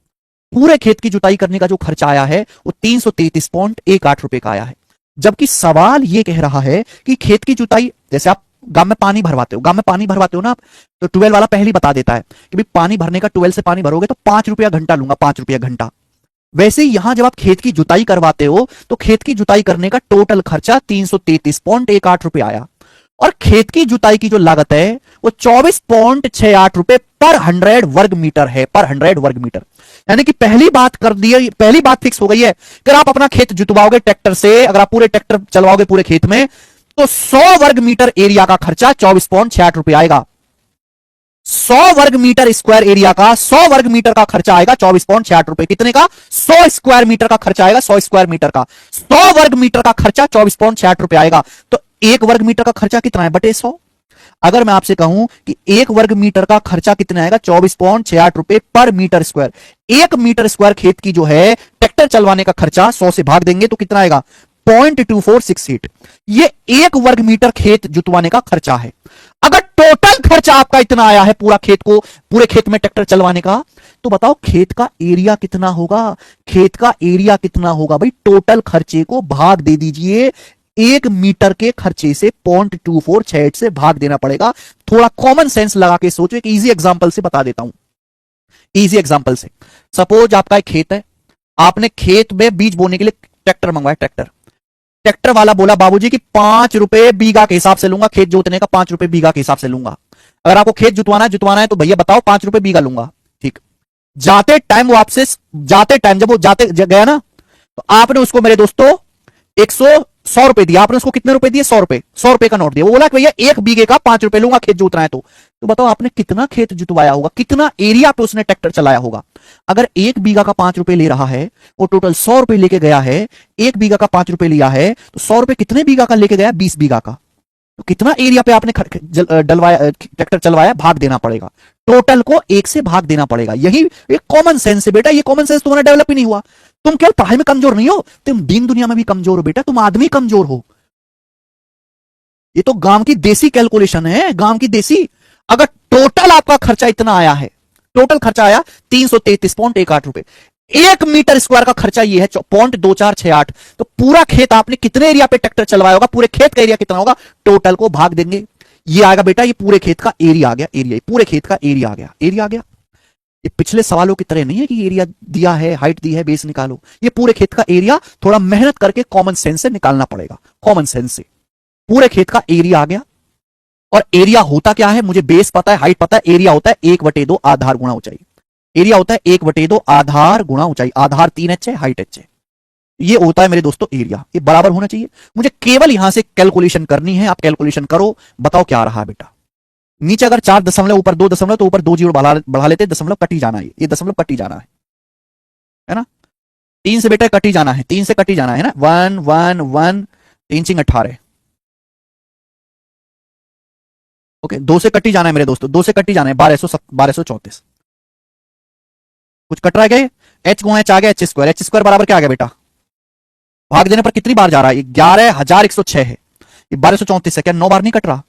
पूरे खेत की जुताई करने का जो खर्चा आया है वो 333.18 रुपए का आया है। जबकि सवाल ये कह रहा है कि खेत की जुताई, जैसे आप गांव में पानी भरवाते हो, गांव में पानी भरवाते हो ना आप, तो ट्यूबवेल वाला पहले ही बता देता है कि भाई पानी भरने का, ट्यूबवेल से पानी भरोगे तो 5 रुपया घंटा लूंगा, 5 रुपया घंटा। वैसे ही यहां जब आप खेत की जुताई करवाते हो तो खेत की जुताई करने का टोटल खर्चा 333.18 रुपए आया। और खेत की जुताई की जो लागत है वो 24.68 रुपए पर 100 वर्ग मीटर है, पर 100 वर्ग मीटर। यानी कि पहली बात कर दी, पहली बात फिक्स हो गई है कि आप अपना खेत जुतवाओगे ट्रैक्टर से, अगर आप पूरे ट्रैक्टर चलवाओगे पूरे खेत में, तो 100 वर्ग मीटर एरिया का खर्चा 24.68 रुपए आएगा। 100 वर्ग मीटर स्क्वायर एरिया का 100 वर्ग मीटर का खर्चा आएगा 24.68 रुपए। कितने का? 100 स्क्वायर मीटर का खर्चा आएगा, 100 स्क्वायर मीटर का 100 वर्ग मीटर का खर्चा 24.68 रुपए आएगा। तो 1 वर्ग मीटर का खर्चा कितना है बटे 100। अगर मैं आपसे कहूं कि 1 वर्ग मीटर का खर्चा कितना आएगा 24.68 रुपए पर मीटर स्क्वायर। 1 मीटर स्क्वायर खेत की जो है ट्रैक्टर चलवाने का खर्चा 100 से भाग देंगे तो कितना आएगा 0.2468। ये 1 वर्ग मीटर खेत जुतवाने का खर्चा है। अगर टोटल खर्चा आपका इतना आया है पूरे खेत में ट्रैक्टर चलवाने का, तो बताओ खेत का एरिया कितना होगा। खेत का एरिया कितना होगा भाई, टोटल खर्चे को भाग दे दीजिए 1 मीटर के खर्चे से 0.2468 से भाग देना पड़ेगा। थोड़ा कॉमन सेंस लगा के सोचो, एक इजी एग्जांपल से बता देता हूं। इजी एग्जांपल से, सपोज आपका एक खेत है, आपने खेत में बीज बोने के लिए ट्रैक्टर मंगवाया। ट्रैक्टर वाला बोला बाबूजी कि 5 रुपए बीघा के हिसाब से लूंगा, खेत जोतने का 5 रुपए बीघा के हिसाब से लूंगा। अगर आपको खेत जुतवाना है तो भैया बताओ 5 रुपए बीघा लूंगा। ठीक, जाते टाइम जब वो गया ना, तो आपने उसको मेरे दोस्तों 100 रुपए दिया। आपने उसको कितने रुपए दिए? 100 रुपए का नोट दिया। वो बोला कि भैया 1 बीघे का 5 रुपए लूंगा खेत जोतना है। तो बताओ आपने कितना खेत जुतवाया होगा, कितना एरिया पे उसने ट्रैक्टर चलाया होगा। अगर 1 बीघा का 5 रुपए ले रहा है, वो टोटल 100 रुपए लेके गया है, 1 बीघा का 5 रुपए लिया है, तो 100 रुपए कितने बीघा का लेके गया? 20 बीघा का। तो कितना एरिया पे आपने डलवाया ट्रैक्टर चलवाया, भाग देना पड़ेगा। टोटल को 1 से भाग देना पड़ेगा। यही एक कॉमन सेंस है बेटा। ये कॉमन सेंस तुम्हारा डेवलप ही नहीं हुआ। तुम केवल पढ़ाई में कमजोर नहीं हो, तुम दीन दुनिया में भी कमजोर हो बेटा। तुम आदमी कमजोर हो। ये तो गांव की देसी कैलकुलेशन है, गांव की देसी। अगर टोटल आपका खर्चा इतना आया है, टोटल खर्चा आया 333.18 रुपए, 1 मीटर स्क्वायर का खर्चा ये है 0.2468, तो पूरा खेत आपने कितने एरिया पे ट्रैक्टर चलवाया होगा, पूरे खेत का एरिया कितना होगा, टोटल को भाग देंगे। ये आएगा बेटा, ये पूरे खेत का एरिया आ गया। एरिया, पूरे खेत का एरिया आ गया। एरिया आ गया। ये पिछले सवालों की तरह नहीं है कि एरिया दिया है, हाइट दी है, बेस निकालो। ये पूरे खेत का एरिया थोड़ा मेहनत करके कॉमन सेंस से निकालना पड़ेगा। कॉमन सेंस से पूरे खेत का एरिया आ गया। और एरिया होता क्या है, मुझे बेस पता है, हाइट पता है। एरिया होता है 1/2 आधार गुणा ऊंचाई। एरिया होता है 1/2 आधार गुणा ऊंचाई। आधार 3h है, हाइट h है। ये होता है मेरे दोस्तों एरिया। ये बराबर होना चाहिए। मुझे केवल यहां से कैलकुलेशन करनी है। आप कैलकुलेशन करो, बताओ क्या आ रहा है बेटा। नीचे अगर 4 दशमलव, ऊपर 2 दशमलव, तो ऊपर 2 जीरो बढ़ा लेते, दशमलव कट ही जाना है। ये दशमलव कट ही जाना है ना। 3 से बेटा कट ही जाना है, 3 से कट ही जाना है ना। 1 1 1 3 सिंह 18। ओके, 2 से कट ही जाना है मेरे दोस्तों, 2 से कट ही जाना है। 1234। कुछ कट रहा है क्या? एच गुणा एच आ गया, एच स्क्वायर बराबर क्या आ गया बेटा? भाग देने पर कितनी बार जा रहा है? 11,106 है। ये 1234 है। क्या 9 बार नहीं कट रहा?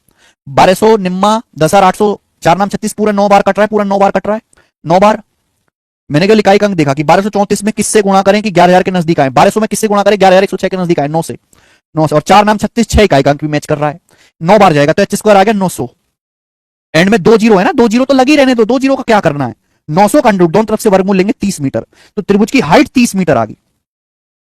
1200 निम्मा 10,800 4 नाम 36 पूरा 9 बार कट रहा है। पूरा 9 बार कट रहा है। 9 बार। मैंने केवल इकाई का अंक देखा कि 1234 में किससे गुणा करें कि 11,000 के नजदीक आए। 1200 में किससे गुणा करें 11,106 के नजदीक आए। 9 से। और 4 नाम 36 6 इकाई का अंक भी मैच कर रहा है। 9 बार जाएगा तो एच स्क्वायर आ गया 900। एंड में 2 जीरो है ना, 2 जीरो तो लगी रहने दो। 2 जीरो का क्या करना है? 900 का अंडर दोनों तरफ से वर्गमूल लेंगे 30 मीटर। तो त्रिभुज की हाइट 30 मीटर आ गई।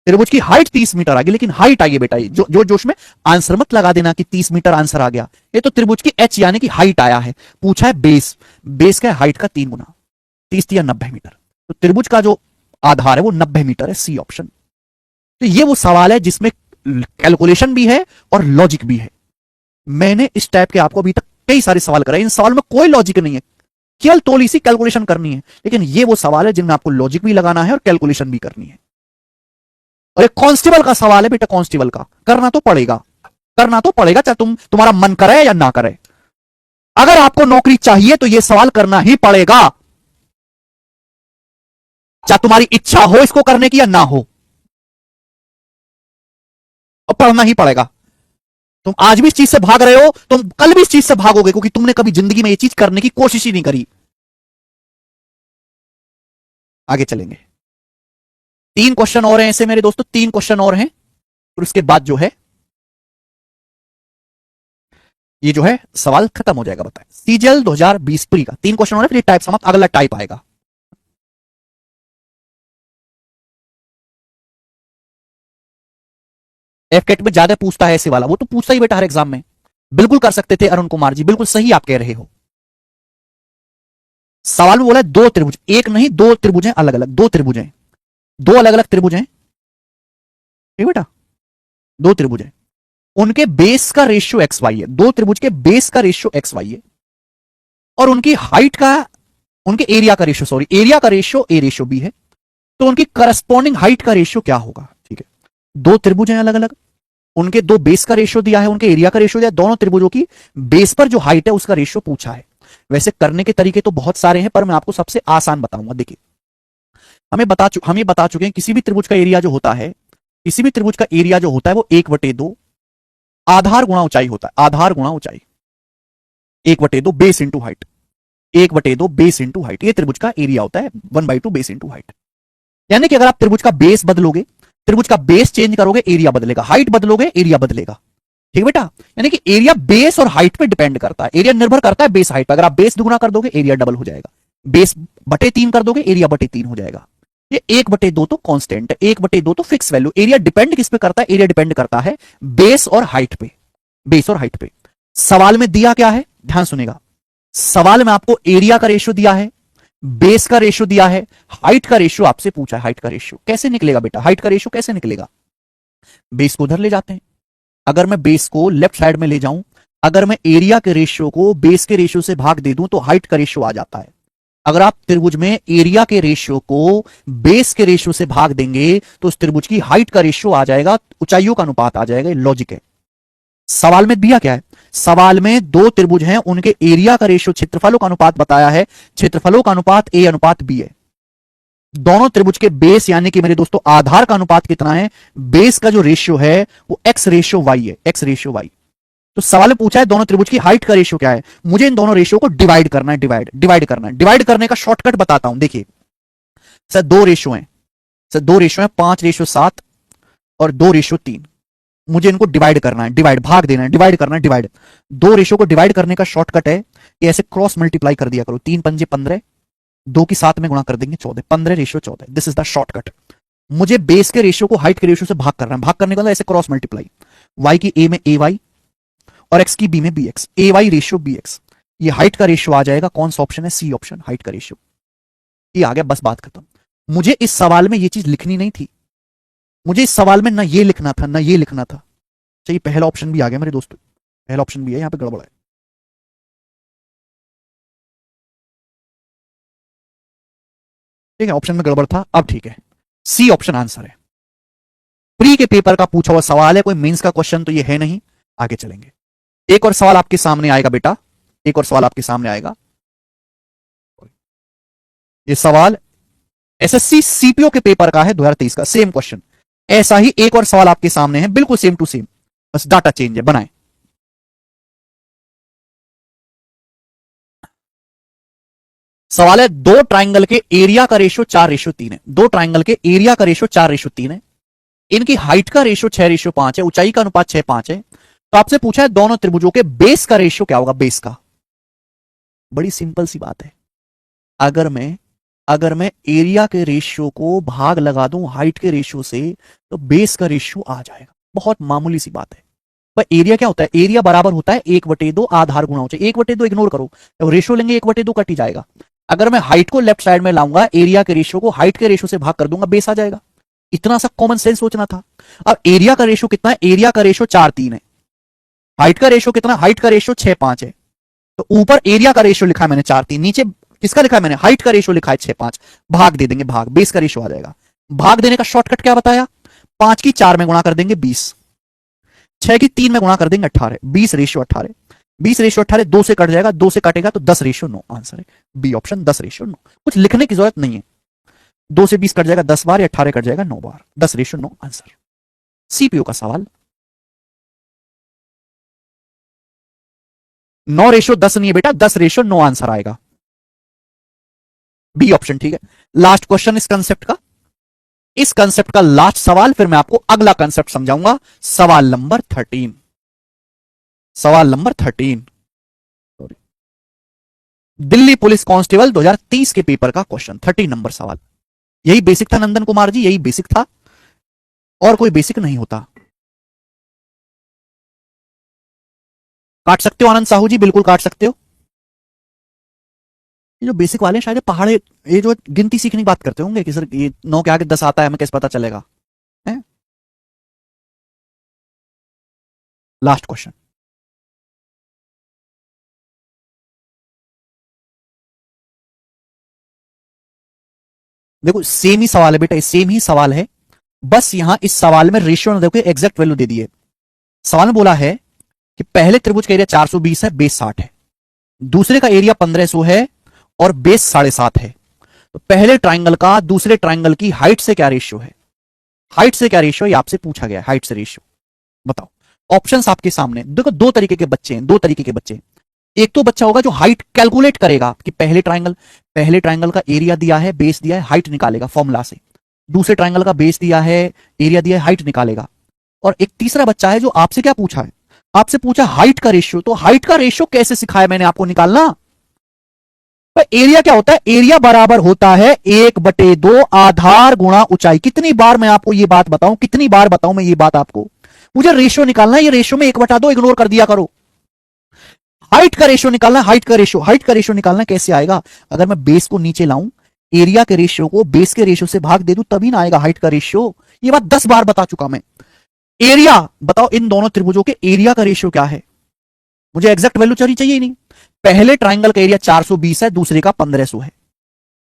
त्रिभुज की हाइट 30 मीटर आ गई, लेकिन हाइट आई है बेटा। जो जोश में आंसर मत लगा देना कि 30 मीटर आंसर आ गया। ये तो त्रिभुज की एच यानी कि हाइट आया है। पूछा है बेस। बेस का हाइट का 3 गुना। 30 या 90 मीटर। तो त्रिभुज का जो आधार है वो 90 मीटर है। C option. तो ये वो सवाल है जिसमें कैलकुलेशन भी है और लॉजिक भी है। मैंने इस टाइप के आपको अभी तक कई सारे सवाल कराए। इन सवाल में कोई लॉजिक नहीं है, केवल थोड़ी सी कैलकुलेशन करनी है। लेकिन ये वो सवाल है जिनमें आपको लॉजिक भी लगाना है और कैलकुलेशन भी करनी है। और एक कांस्टेबल का सवाल है बेटा, कांस्टेबल का करना तो पड़ेगा। करना तो पड़ेगा, चाहे तुम्हारा मन करे या ना करे। अगर आपको नौकरी चाहिए तो यह सवाल करना ही पड़ेगा, चाहे तुम्हारी इच्छा हो इसको करने की या ना हो। और पढ़ना ही पड़ेगा। तुम आज भी इस चीज से भाग रहे हो, तुम कल भी इस चीज से भागोगे, क्योंकि तुमने कभी जिंदगी में यह चीज करने की कोशिश ही नहीं करी। आगे चलेंगे। 3 क्वेश्चन और हैं ऐसे मेरे दोस्तों, 3 क्वेश्चन और हैं। और उसके बाद जो है ये जो है सवाल खत्म हो जाएगा। बताएं सीजीएल 2020 प्री का 3 क्वेश्चन और है, फिर टाइप समाप्त। अगला टाइप आएगा। एफकेट में ज्यादा पूछता है ऐसे वाला, वो तो पूछता ही बेटा हर एग्जाम में। बिल्कुल कर सकते थे अरुण कुमार जी, बिल्कुल सही आप कह रहे हो। सवाल में बोला है 2 त्रिभुज, एक नहीं 2 त्रिभुज हैं अलग अलग। 2 त्रिभुज हैं, 2 अलग अलग त्रिभुज हैं बेटा। 2 त्रिभुज हैं, उनके बेस का रेशियो एक्स वाई है। 2 त्रिभुज के बेस का रेशियो एक्स वाई है। और उनकी हाइट का, उनके एरिया का रेशियो, सॉरी एरिया का रेशियो ए रेशियो बी है, तो उनकी करस्पॉन्डिंग हाइट का रेशियो क्या होगा? ठीक है, दो त्रिभुज हैं अलग अलग, उनके दो बेस का रेशियो दिया है, उनके एरिया का रेशियो दिया है, दोनों त्रिभुजों की बेस पर जो हाइट है उसका रेशियो पूछा है। वैसे करने के तरीके तो बहुत सारे हैं, पर मैं आपको सबसे आसान बताऊंगा। देखिए, हम ये बता चुके हैं किसी भी त्रिभुज का एरिया जो होता है, किसी भी त्रिभुज का एरिया जो होता है वो 1/2 आधार गुणा ऊंचाई होता है। आधार गुणा ऊंचाई, 1/2 base into height, 1/2 base into height, ये त्रिभुज का एरिया होता है, 1/2 बेस इंटू हाइट। यानी कि अगर आप त्रिभुज का बेस बदलोगे, त्रिभुज का बेस चेंज करोगे, एरिया बदलेगा, हाइट बदलोगे, एरिया बदलेगा। ठीक है बेटा, यानी कि एरिया बेस और हाइट पे डिपेंड करता है, एरिया निर्भर करता है बेस हाइट पर। अगर आप बेस दुगुना कर दोगे एरिया डबल हो जाएगा, बेस बटे 3 कर दोगे एरिया बटे 3 हो जाएगा। ये 1/2 तो कांस्टेंट है, 1/2 तो फिक्स वैल्यू। एरिया डिपेंड किस पे करता है? एरिया डिपेंड करता है बेस और हाइट पे, बेस और हाइट पे। सवाल में दिया क्या है, ध्यान सुनेगा, सवाल में आपको एरिया का रेशियो दिया है, बेस का रेशियो दिया है, हाइट का रेशियो आपसे पूछा है। हाइट का रेशियो कैसे निकलेगा बेटा? हाइट का रेशियो कैसे निकलेगा? बेस को उधर ले जाते हैं, अगर मैं बेस को लेफ्ट साइड में ले जाऊं, अगर मैं एरिया के रेशियो को बेस के रेशियो से भाग दे दूं तो हाइट का रेशियो आ जाता है। अगर आप त्रिभुज में एरिया के रेशियो को बेस के रेशियो से भाग देंगे तो उस त्रिभुज की हाइट का रेशियो आ जाएगा, ऊंचाइयों का अनुपात आ जाएगा। लॉजिक है। सवाल में दिया क्या है? सवाल में दो त्रिभुज हैं, उनके एरिया का रेशियो क्षेत्रफलों का अनुपात बताया है, क्षेत्रफलों का अनुपात ए अनुपात बी है। दोनों त्रिभुज के बेस यानी कि मेरे दोस्तों आधार का अनुपात कितना है? बेस का जो रेशियो है वो एक्स रेशियो वाई है, एक्स रेशियो वाई। तो सवाल में पूछा है दोनों त्रिभुज की हाइट का रेशियो क्या है, मुझे इन दोनों रेशियो को डिवाइड करना है, डिवाइड करना है। डिवाइड करने का शॉर्टकट बताता हूं, देखिए सर दो रेशियो हैं, सर दो रेशियो है, 5:7 और 2:3। मुझे इनको डिवाइड करना है, डिवाइड भाग देना है, डिवाइड करना है, डिवाइड। दो रेशियो को डिवाइड करने का शॉर्टकट है कि ऐसे क्रॉस मल्टीप्लाई कर दिया करो, 3×5 = 15, 2 की 7 में गुणा कर देंगे 14, 15:14। This is the shortcut. मुझे बेस के रेशियो को हाइट के रेशियो से भाग करना है, भाग करने का मतलब ऐसे क्रॉस मल्टीप्लाई, वाई की ए में ए वाई और एक्स की बी में बी एक्स, ए वाई रेशियो बी एक्स। ये हाइट का रेशियो आ जाएगा, कौन सा ऑप्शन है? सी ऑप्शन, हाइट का रेशियो। ये आ गया, बस बात खत्म। मुझे इस सवाल में ये चीज लिखनी नहीं थी, मुझे इस सवाल में ना ये लिखना था ना ये लिखना था। चाहिए पहला ऑप्शन भी आ गया मेरे दोस्तों, पहला ऑप्शन भी है, यहां पे गड़बड़ है। ठीक है, ऑप्शन में गड़बड़ था, अब ठीक है। सी ऑप्शन आंसर है। प्री के पेपर का पूछा हुआ सवाल है, कोई मेंस का क्वेश्चन तो ये है नहीं। आगे चलेंगे, एक और सवाल आपके सामने आएगा बेटा, एक और सवाल आपके सामने आएगा। ये सवाल एसएससी सीपीओ के पेपर का है, 2023 का, सेम क्वेश्चन। ऐसा ही एक और सवाल आपके सामने है, बिल्कुल सेम टू सेम, बस डाटा चेंज है, बनाए। सवाल है, दो ट्राइंगल के एरिया का रेशियो 4:3 है, दो ट्राइंगल के एरिया का रेशियो 4:3 है, इनकी हाइट का रेशियो 6:5 है, ऊंचाई का अनुपात 6:5 है। तो आपसे पूछा है दोनों त्रिभुजों के बेस का रेशियो क्या होगा? बेस का, बड़ी सिंपल सी बात है। अगर मैं एरिया के रेशियो को भाग लगा दूं हाइट के रेशियो से तो बेस का रेशियो आ जाएगा, बहुत मामूली सी बात है। पर एरिया क्या होता है? एरिया बराबर होता है 1/2 आधार गुणा ऊंचाई। 1/2 इग्नोर करो, तो रेशियो लेंगे 1/2 कट ही जाएगा। अगर मैं हाइट को लेफ्ट साइड में लाऊंगा, एरिया के रेशियो को हाइट के रेशियो से भाग कर दूंगा, बेस आ जाएगा। इतना सा कॉमन सेंस सोचना था। अब एरिया का रेशियो कितना है? एरिया का रेशियो 4:3 है। हाइट का रेशियो कितना? हाइट का रेशियो 6:5 है। तो ऊपर एरिया का रेशियो लिखा है मैंने 4:3, नीचे किसका लिखा है मैंने? हाइट का रेशियो लिखा है 6:5। भाग दे देंगे, भाग, बेस का रेशियो आ जाएगा। भाग देने का शॉर्टकट क्या बताया? 5 की 4 में गुणा कर देंगे 20, 6 की 3 में गुणा कर देंगे 18, 20:18। 20:18 2 से कट जाएगा, 2 से कटेगा तो 10:9 आंसर है। B option, 10:9। कुछ लिखने की जरूरत नहीं है, 2 से 20 कट जाएगा 10 बार, या 18 कट जाएगा 9 बार, 10:9 आंसर। सीपीयू का सवाल। 9:10 नहीं है बेटा, 10:9 आंसर आएगा, बी ऑप्शन। ठीक है, लास्ट क्वेश्चन इस कंसेप्ट का, इस कंसेप्ट का लास्ट सवाल, फिर मैं आपको अगला कंसेप्ट समझाऊंगा। सवाल नंबर 13, सवाल नंबर 13, दिल्ली पुलिस कांस्टेबल 2030 के पेपर का क्वेश्चन, 13 नंबर सवाल। यही बेसिक था नंदन कुमार जी, यही बेसिक था, और कोई बेसिक नहीं होता। काट सकते हो आनंद साहू जी, बिल्कुल काट सकते हो। ये जो बेसिक वाले हैं शायद पहाड़े, ये जो गिनती सीखने की बात करते होंगे कि सर ये 9 के आगे 10 आता है, हमें कैसे पता चलेगा? लास्ट क्वेश्चन, देखो सेम ही सवाल है बेटा, सेम ही सवाल है, बस यहां इस सवाल में रेशियो ने देखो एग्जैक्ट वैल्यू दे दी है। सवाल में बोला है कि पहले त्रिभुज का एरिया 420 है, बेस 60 है, दूसरे का एरिया 1500 है और बेस 7.5 है। तो पहले ट्राइंगल का दूसरे ट्राइंगल की हाइट से क्या रेशियो है? हाइट से क्या रेशियो, ये आपसे पूछा गया, हाइट से रेशियो बताओ। ऑप्शंस आपके सामने देखो, दो तरीके के बच्चे हैं, दो तरीके के बच्चे हैं। एक तो बच्चा होगा जो हाइट कैलकुलेट करेगा कि पहले ट्राइंगल का एरिया दिया है, बेस दिया है, हाइट निकालेगा फॉर्मूला से। दूसरे ट्राइंगल का बेस दिया है, एरिया दिया है, हाइट निकालेगा। और एक तीसरा बच्चा है जो आपसे क्या पूछा है, आपसे पूछा हाइट का रेशियो। तो हाइट का रेशियो कैसे सिखाया मैंने आपको निकालना? तो एरिया क्या होता है? एरिया बराबर होता है 1/2 आधार गुणा ऊंचाई। कितनी बार मैं आपको ये बात बताऊं, कितनी बार बताऊं मैं ये बात आपको? मुझे रेशियो निकालना है, ये रेशियो में 1/2 इग्नोर कर दिया करो। हाइट का रेशियो निकालना, हाइट का रेशियो निकालना कैसे आएगा? अगर मैं बेस को नीचे लाऊं, एरिया के रेशियो को बेस के रेशियो से भाग दे दूं, तभी ना आएगा हाइट का रेशियो। ये बात 10 बार बता चुका मैं। एरिया बताओ, इन दोनों त्रिभुजों के एरिया का रेशियो क्या है? मुझे एग्जैक्ट वैल्यू चाहिए ही नहीं। पहले ट्राइंगल का एरिया 420 है, दूसरे का 1500 है।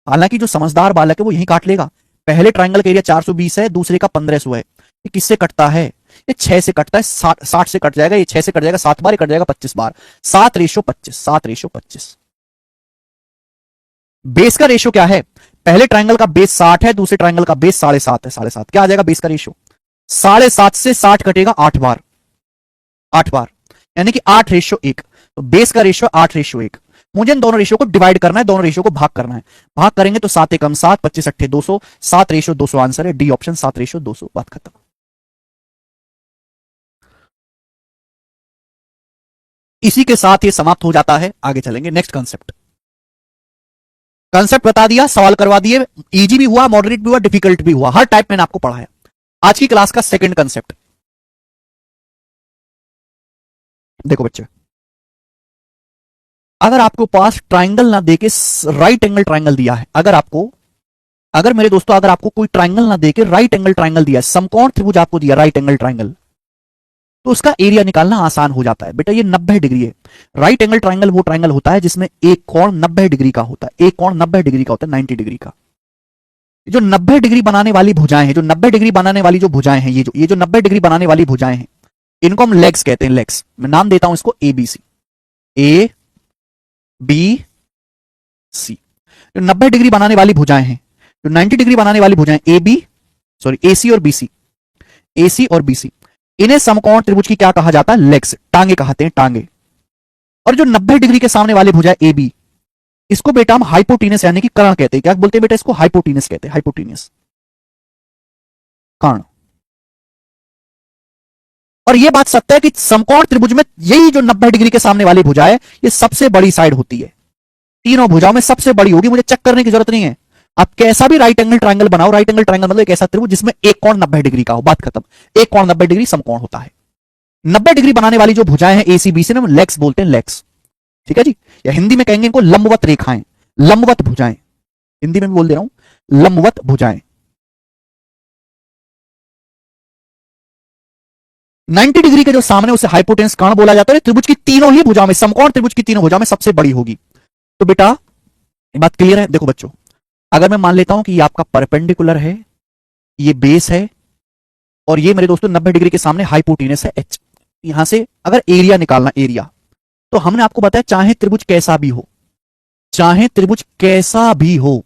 हालांकि जो समझदार बालक है वो यही काट लेगा। पहले ट्राइंगल का एरिया 420 है, दूसरे का 1500 है। ये किससे कटता है? ये 6 से कटता है, 60 से कट जाएगा, ये 6 से कट जाएगा 7 बार, ये कट जाएगा 25 बार। 7:25, 7:25। बेस का रेशियो क्या है? पहले ट्राइंगल का बेस 60 है, दूसरे ट्राइंगल का बेस 7.5 है। 7.5 क्या आ जाएगा बेस का रेशियो? 7.5 से 60 कटेगा 8 बार, 8 बार, यानी कि 8:1। तो बेस का रेशियो 8:1। मुझे इन दोनों रेशियो को डिवाइड करना है, दोनों रेशियो को भाग करना है। भाग करेंगे तो 7 एकम 7, 25 अट्ठे 200, 7:200 आंसर है, डी ऑप्शन 7:200। बात खत्म। इसी के साथ ये समाप्त हो जाता है। आगे चलेंगे नेक्स्ट कंसेप्ट। कंसेप्ट बता दिया, सवाल करवा दिए, इजी भी हुआ, मॉडरेट भी हुआ, डिफिकल्ट भी हुआ, हर टाइप मैंने आपको पढ़ाया। आज की क्लास का सेकंड कंसेप्ट देखो बच्चे, अगर आपको पास ट्राइंगल ना देके राइट एंगल ट्राइंगल दिया है, अगर मेरे दोस्तों अगर आपको कोई ट्राइंगल ना देके राइट एंगल ट्राइंगल दिया है, समकोण त्रिभुज आपको दिया राइट एंगल ट्राइंगल, तो उसका एरिया निकालना आसान हो जाता है। बेटा ये 90 डिग्री है। राइट एंगल ट्राइंगल वो ट्राइंगल होता है जिसमें एक कोण 90 डिग्री का होता है, एक कोण 90 डिग्री का होता है, 90 डिग्री का। जो 90 डिग्री बनाने वाली भुजाएं हैं, जो 90 डिग्री बनाने वाली जो भुजाएं हैं, ये जो 90 डिग्री बनाने वाली भुजाएं हैं, इनको हम लेग्स कहते हैं, लेग्स। मैं नाम देता हूं इसको ABC, ABC। जो 90 डिग्री बनाने वाली भुजाएं हैं, जो 90 डिग्री बनाने वाली भुजाएं AC और BC, AC और BC, इन्हें समकोण त्रिभुज की क्या कहा जाता है? लेग्स, टांगे कहते हैं, टांगे। और जो 90 डिग्री के सामने वाले भुजा AB, इसको बेटा हम हाइपोटीनस यानी कि कर्ण कहते हैं। क्या बोलते हैं बेटा इसको? हाइपोटीनस कहते हैं, हाइपोटीनस, कर्ण। और यह बात सत्य है कि समकोण त्रिभुज में यही जो 90 डिग्री के सामने वाली भुजा है, ये सबसे बड़ी साइड होती है, तीनों भुजाओं में सबसे बड़ी होगी। मुझे चेक करने की जरूरत नहीं है। आप कैसा भी राइट एंगल ट्राइंगल बनाओ, राइट एंगल ट्राइंगल मतलब एक ऐसा त्रिभुज जिसमें एक कोण 90 डिग्री का हो, बात खत्म। एक कोण 90 डिग्री समकोण होता है। 90 डिग्री बनाने वाली जो भुजाएं हैं AC BC में लेग्स बोलते हैं, लेग्स, ठीक है जी। या हिंदी में कहेंगे इनको लंबवत रेखाएं, लंबवत भुजाएं, हिंदी में भी बोल दे रहा हूं, लंबवत भुजाएं। 90 डिग्री के जो सामने उसे हाइपोटेन्स कर्ण बोला जाता है। त्रिभुज की तीनों ही भुजाओं में, समकोण त्रिभुज की तीनों भुजाओं में सबसे बड़ी होगी। तो बेटा ये बात क्लियर है? देखो बच्चों, अगर मैं मान लेता हूं कि ये आपका परपेंडिकुलर है, ये बेस है, और ये मेरे दोस्तों 90 डिग्री के सामने हाइपोटेनस है H। यहां से अगर एरिया निकालना, एरिया, तो हमने आपको बताया चाहे त्रिभुज कैसा भी हो, चाहे त्रिभुज कैसा भी हो,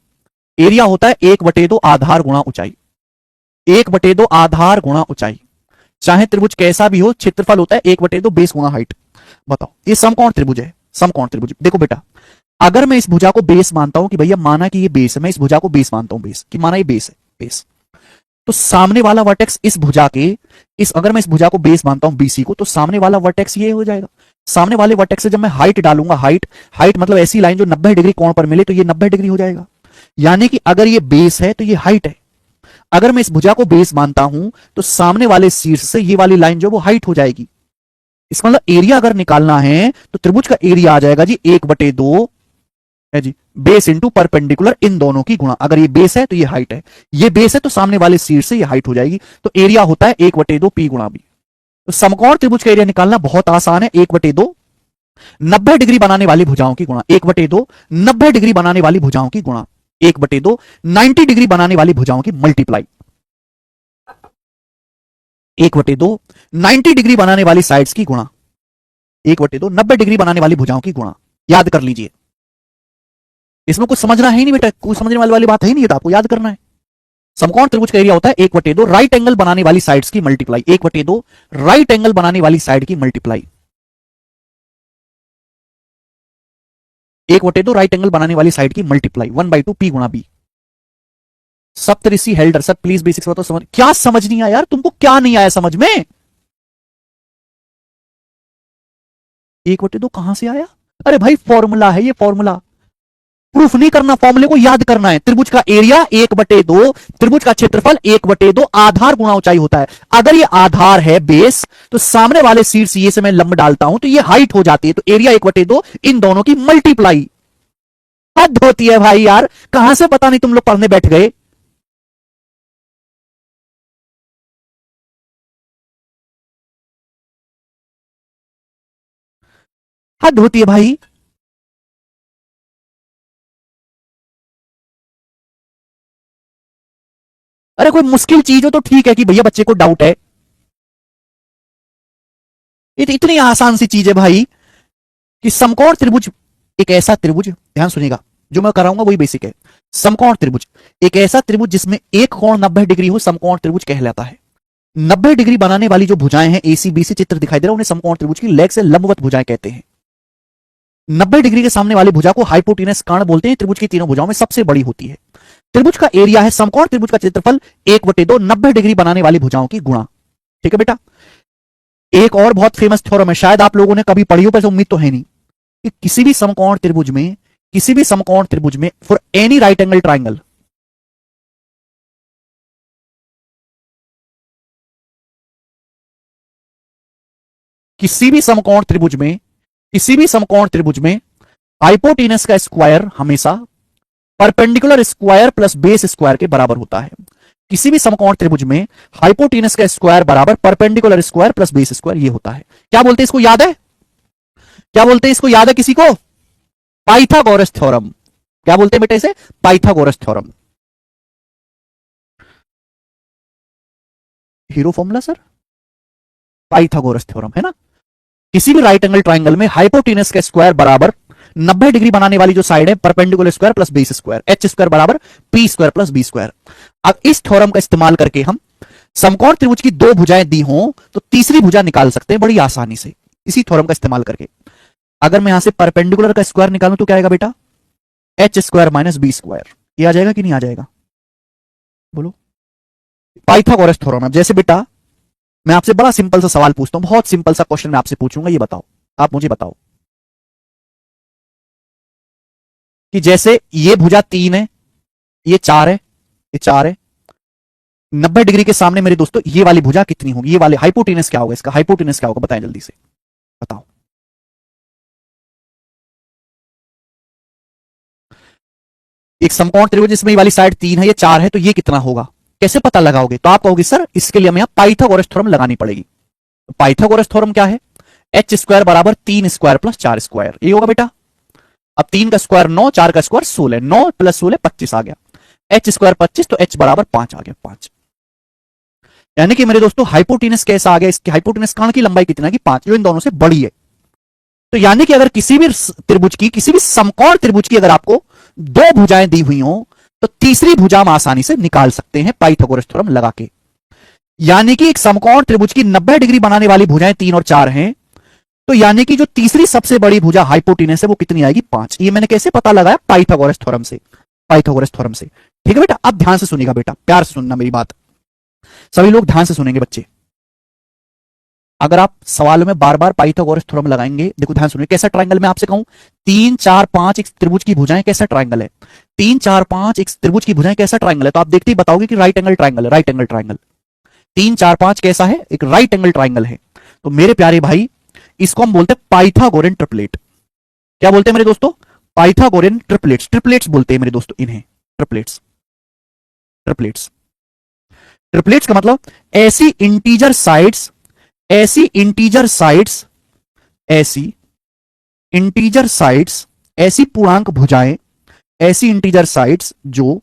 एरिया होता है 1/2 आधार गुणा ऊंचाई, 1/2 आधार गुणा ऊंचाई। चाहे त्रिभुज कैसा भी हो, क्षेत्रफल होता है 1/2 बेस गुणा हाइट। बताओ ये समकोण त्रिभुज है, समकोण त्रिभुज। देखो बेटा, अगर मैं इस भुजा को बेस मानता हूं कि भैया माना कि ये बेस है, मैं इस भुजा को बेस मानता हूं, बेस कि माना ये बेस है, बेस, तो सामने वाला वर्टेक्स इस भुजा के, अगर मैं इस भुजा को बेस मानता हूं BC को, तो सामने वाला वर्टेक्स ये हो जाएगा। सामने वाले वर्टेक्स से जब मैं हाइट डालूंगा, हाइट मतलब ऐसी लाइन जो 90 डिग्री कोण पर मिले, तो ये 90 डिग्री हो जाएगा। यानी कि अगर ये बेस है तो ये हाइट है। अगर मैं इस भुजा को बेस मानता हूं तो सामने वाले शीर्ष से ये वाली लाइन जो वो हाइट हो जाएगी। इसका मतलब एरिया अगर निकालना है तो त्रिभुज का एरिया आ जाएगा जी 1/2 है जी, बेस इंटू परपेंडिकुलर, इन दोनों की गुणा। अगर ये बेस है तो ये हाइट है, ये बेस है तो सामने वाले शीर्ष से ये हाइट हो जाएगी। तो एरिया होता है 1/2 P गुणा B। तो समकोण त्रिभुज का एरिया निकालना बहुत आसान है, 1/2 90 डिग्री बनाने वाली भुजाओं की गुणा, 1/2 90 डिग्री बनाने वाली भुजाओं की गुणा। 1/2 90 डिग्री बनाने वाली भुजाओं की मल्टीप्लाई, 1/2 90 डिग्री बनाने वाली साइड्स की गुणा, 1/2 90 डिग्री बनाने वाली भुजाओं की गुणा। याद कर लीजिए, इसमें कुछ समझना है ही नहीं बेटा, कुछ समझने वाली बात है ही नहीं, तो आपको याद करना है। समकोण त्रिभुज का एरिया होता है 1/2 राइट एंगल बनाने वाली साइड्स की मल्टीप्लाई, 1/2 राइट एंगल बनाने वाली साइड की मल्टीप्लाई, 1/2 राइट एंगल बनाने वाली साइड की मल्टीप्लाई, 1/2 P गुणा B। Saptarishi Halder sir please basics बताओ। समझ क्या समझ नहीं आया यार तुमको, क्या नहीं आया समझ में? 1/2 कहां से आया? अरे भाई फॉर्मूला है ये, फॉर्मूला प्रूफ नहीं करना, फॉर्मूले को याद करना है। त्रिभुज का एरिया 1/2, त्रिभुज का क्षेत्रफल 1/2 आधार गुणा ऊंचाई होता है। अगर ये आधार है बेस, तो सामने वाले शीर्ष ये से मैं लंब डालता हूं तो ये हाइट हो जाती है, तो एरिया 1/2 इन दोनों की मल्टीप्लाई। हद होती है भाई यार, कहां से पता नहीं तुम लोग पढ़ने बैठ गए। हद होती है भाई। अरे कोई मुश्किल चीज हो तो ठीक है कि भैया बच्चे को डाउट है, ये तो इतनी आसान सी चीज है भाई कि समकोण त्रिभुज एक ऐसा त्रिभुज, ध्यान सुनिएगा जो मैं कराऊंगा वही बेसिक है। समकोण त्रिभुज एक ऐसा त्रिभुज जिसमें एक कोण 90 डिग्री हो, समकोण त्रिभुज कहलाता है। 90 डिग्री बनाने वाली जो भुजाएं हैं, एसी बीसी चित्र दिखाई दे रहा है, उन्हें समकोण त्रिभुज की लेग से लंबवत भुजाएं कहते हैं। 90 डिग्री के सामने वाली भुजा को हाइपोटेनस कर्ण बोलते हैं, त्रिभुज की तीनों भुजाओं में सबसे बड़ी होती है। त्रिभुज का एरिया है समकोण त्रिभुज का क्षेत्रफल 1/2 90 डिग्री बनाने वाली भुजाओं की गुणा। ठीक है बेटा। एक और बहुत फेमस थ्योरम है, शायद आप लोगों ने कभी पढ़ी हो, पर उम्मीद तो है नहीं, कि किसी भी समकोण त्रिभुज में, किसी भी समकोण त्रिभुज में for any right angle triangle, किसी भी समकोण त्रिभुज में, किसी भी समकोण त्रिभुज में हाइपोटेनस का स्क्वायर हमेशा perpendicular square plus base square के बराबर होता है। किसी भी समकोण त्रिभुज में हाइपोटेनस का स्क्वायर बराबर perpendicular square plus base square, ये होता है। क्या बोलते हैं इसको, याद है? क्या बोलते हैं इसको, याद है किसी को? Pythagoras theorem. क्या बोलते हैं बेटा इसे? Pythagoras theorem. Hero formula sir, Pythagoras theorem है ना। किसी भी राइट एंगल ट्राइंगल में हाइपोटेनस का स्क्वायर बराबर 90 डिग्री बनाने वाली जो साइड है perpendicular square plus base square, H square बराबर P square plus B square. अब इस थ्योरम का इस्तेमाल करके हम समकोण त्रिभुज की दो भुजाएं दी हों तो तीसरी भुजा निकाल सकते हैं बड़ी आसानी से, इसी थ्योरम का इस्तेमाल करके। अगर मैं यहां से परपेंडिकुलर का स्क्वायर निकालूं तो क्या आएगा बेटा? H square minus B square. ये आ जाएगा कि नहीं आ जाएगा? बोलो। Pythagoras theorem. अब जैसे बेटा मैं आपसे बड़ा सिंपल सा सवाल पूछता हूं, बहुत सिंपल सा क्वेश्चन मैं आपसे पूछूंगा, ये बताओ, आप मुझे बताओ कि जैसे ये भुजा 3 है, ये 4 है, ये 4 है, 90 डिग्री के सामने मेरे दोस्तों ये वाली भुजा कितनी होगी? ये वाले हाइपोटेनस क्या होगा? इसका हाइपोटेनस क्या होगा? बताएं जल्दी से, बताओ। एक समकोण त्रिभुज जिसमें ये वाली साइड 3 है, ये 4 है, तो ये कितना होगा? कैसे पता लगाओगे? तो आप कहोगे सर इसके लिए हमें पाइथागोरस थ्योरम लगानी पड़ेगी। तो पाइथागोरस थ्योरम क्या है? एच स्क्वायर बराबर 3 स्क्वायर प्लस 4 स्क्वायर, ये होगा बेटा। अब 3 का स्क्वायर 9, 4 का स्क्वायर 16, 9 प्लस 16 25 आ गया। एच स्क्वायर 25, तो एच बराबर 5 आ गया, 5। यानी कि मेरे दोस्तों हाइपोटेनस कैसा आ गया? इसकी हाइपोटेनस कर्ण की लंबाई कितना है? कि 5, जो इन दोनों से बड़ी है। तो यानी कि अगर किसी भी त्रिभुज की, किसी भी समकोण त्रिभुज की अगर आपको दो भुजाएं दी हुई हो तो तीसरी भुजा हम आसानी से निकाल सकते हैं पाइथागोरस थ्योरम लगा के। यानी कि एक समकोण त्रिभुज की 90 डिग्री बनाने वाली भुजाएं 3 और 4 हैं, तो यानी कि जो तीसरी सबसे बड़ी भुजा हाइपोटेनस है वो कितनी आएगी? 5। ये मैंने कैसे पता लगाया? पाइथागोरस थ्योरम से, पाइथागोरस थ्योरम से। ठीक है बेटा। अब ध्यान से सुनिएगा बेटा, प्यार से सुनना मेरी बात, सभी लोग ध्यान से सुनेंगे बच्चे। अगर आप सवालों में बार बार पाइथागोरस थ्योरम लगाएंगे, देखो ध्यान सुनिए, कैसा ट्रायंगल मैं आपसे कहूं, 3 4 5 एक त्रिभुज की भुजाएं, कैसा ट्रायंगल है? 3 4 5 एक त्रिभुज की भुजाएं कैसा ट्रायंगल है? तो आप देखते ही बताओगे कि राइट एंगल ट्रायंगल है, राइट एंगल ट्रायंगल। 3 4 5 कैसा है? एक राइट एंगल ट्रायंगल है। तो मेरे प्यारे भाई इसको हम बोलते हैं पाइथागोरन ट्रिपलेट। क्या बोलते हैं मेरे दोस्तों? पाइथागोरन ट्रिपलेट्स, ट्रिपलेट्स बोलते हैं मेरे दोस्तों इन्हें, ट्रिपलेट्स। ट्रिपलेट्स, ट्रिपलेट्स का मतलब ऐसी इंटीजर साइड्स, ऐसी इंटीजर साइड्स, ऐसी इंटीजर साइड्स, ऐसी पूर्णांक भुजाएं ऐसी इंटीजर साइड्स जो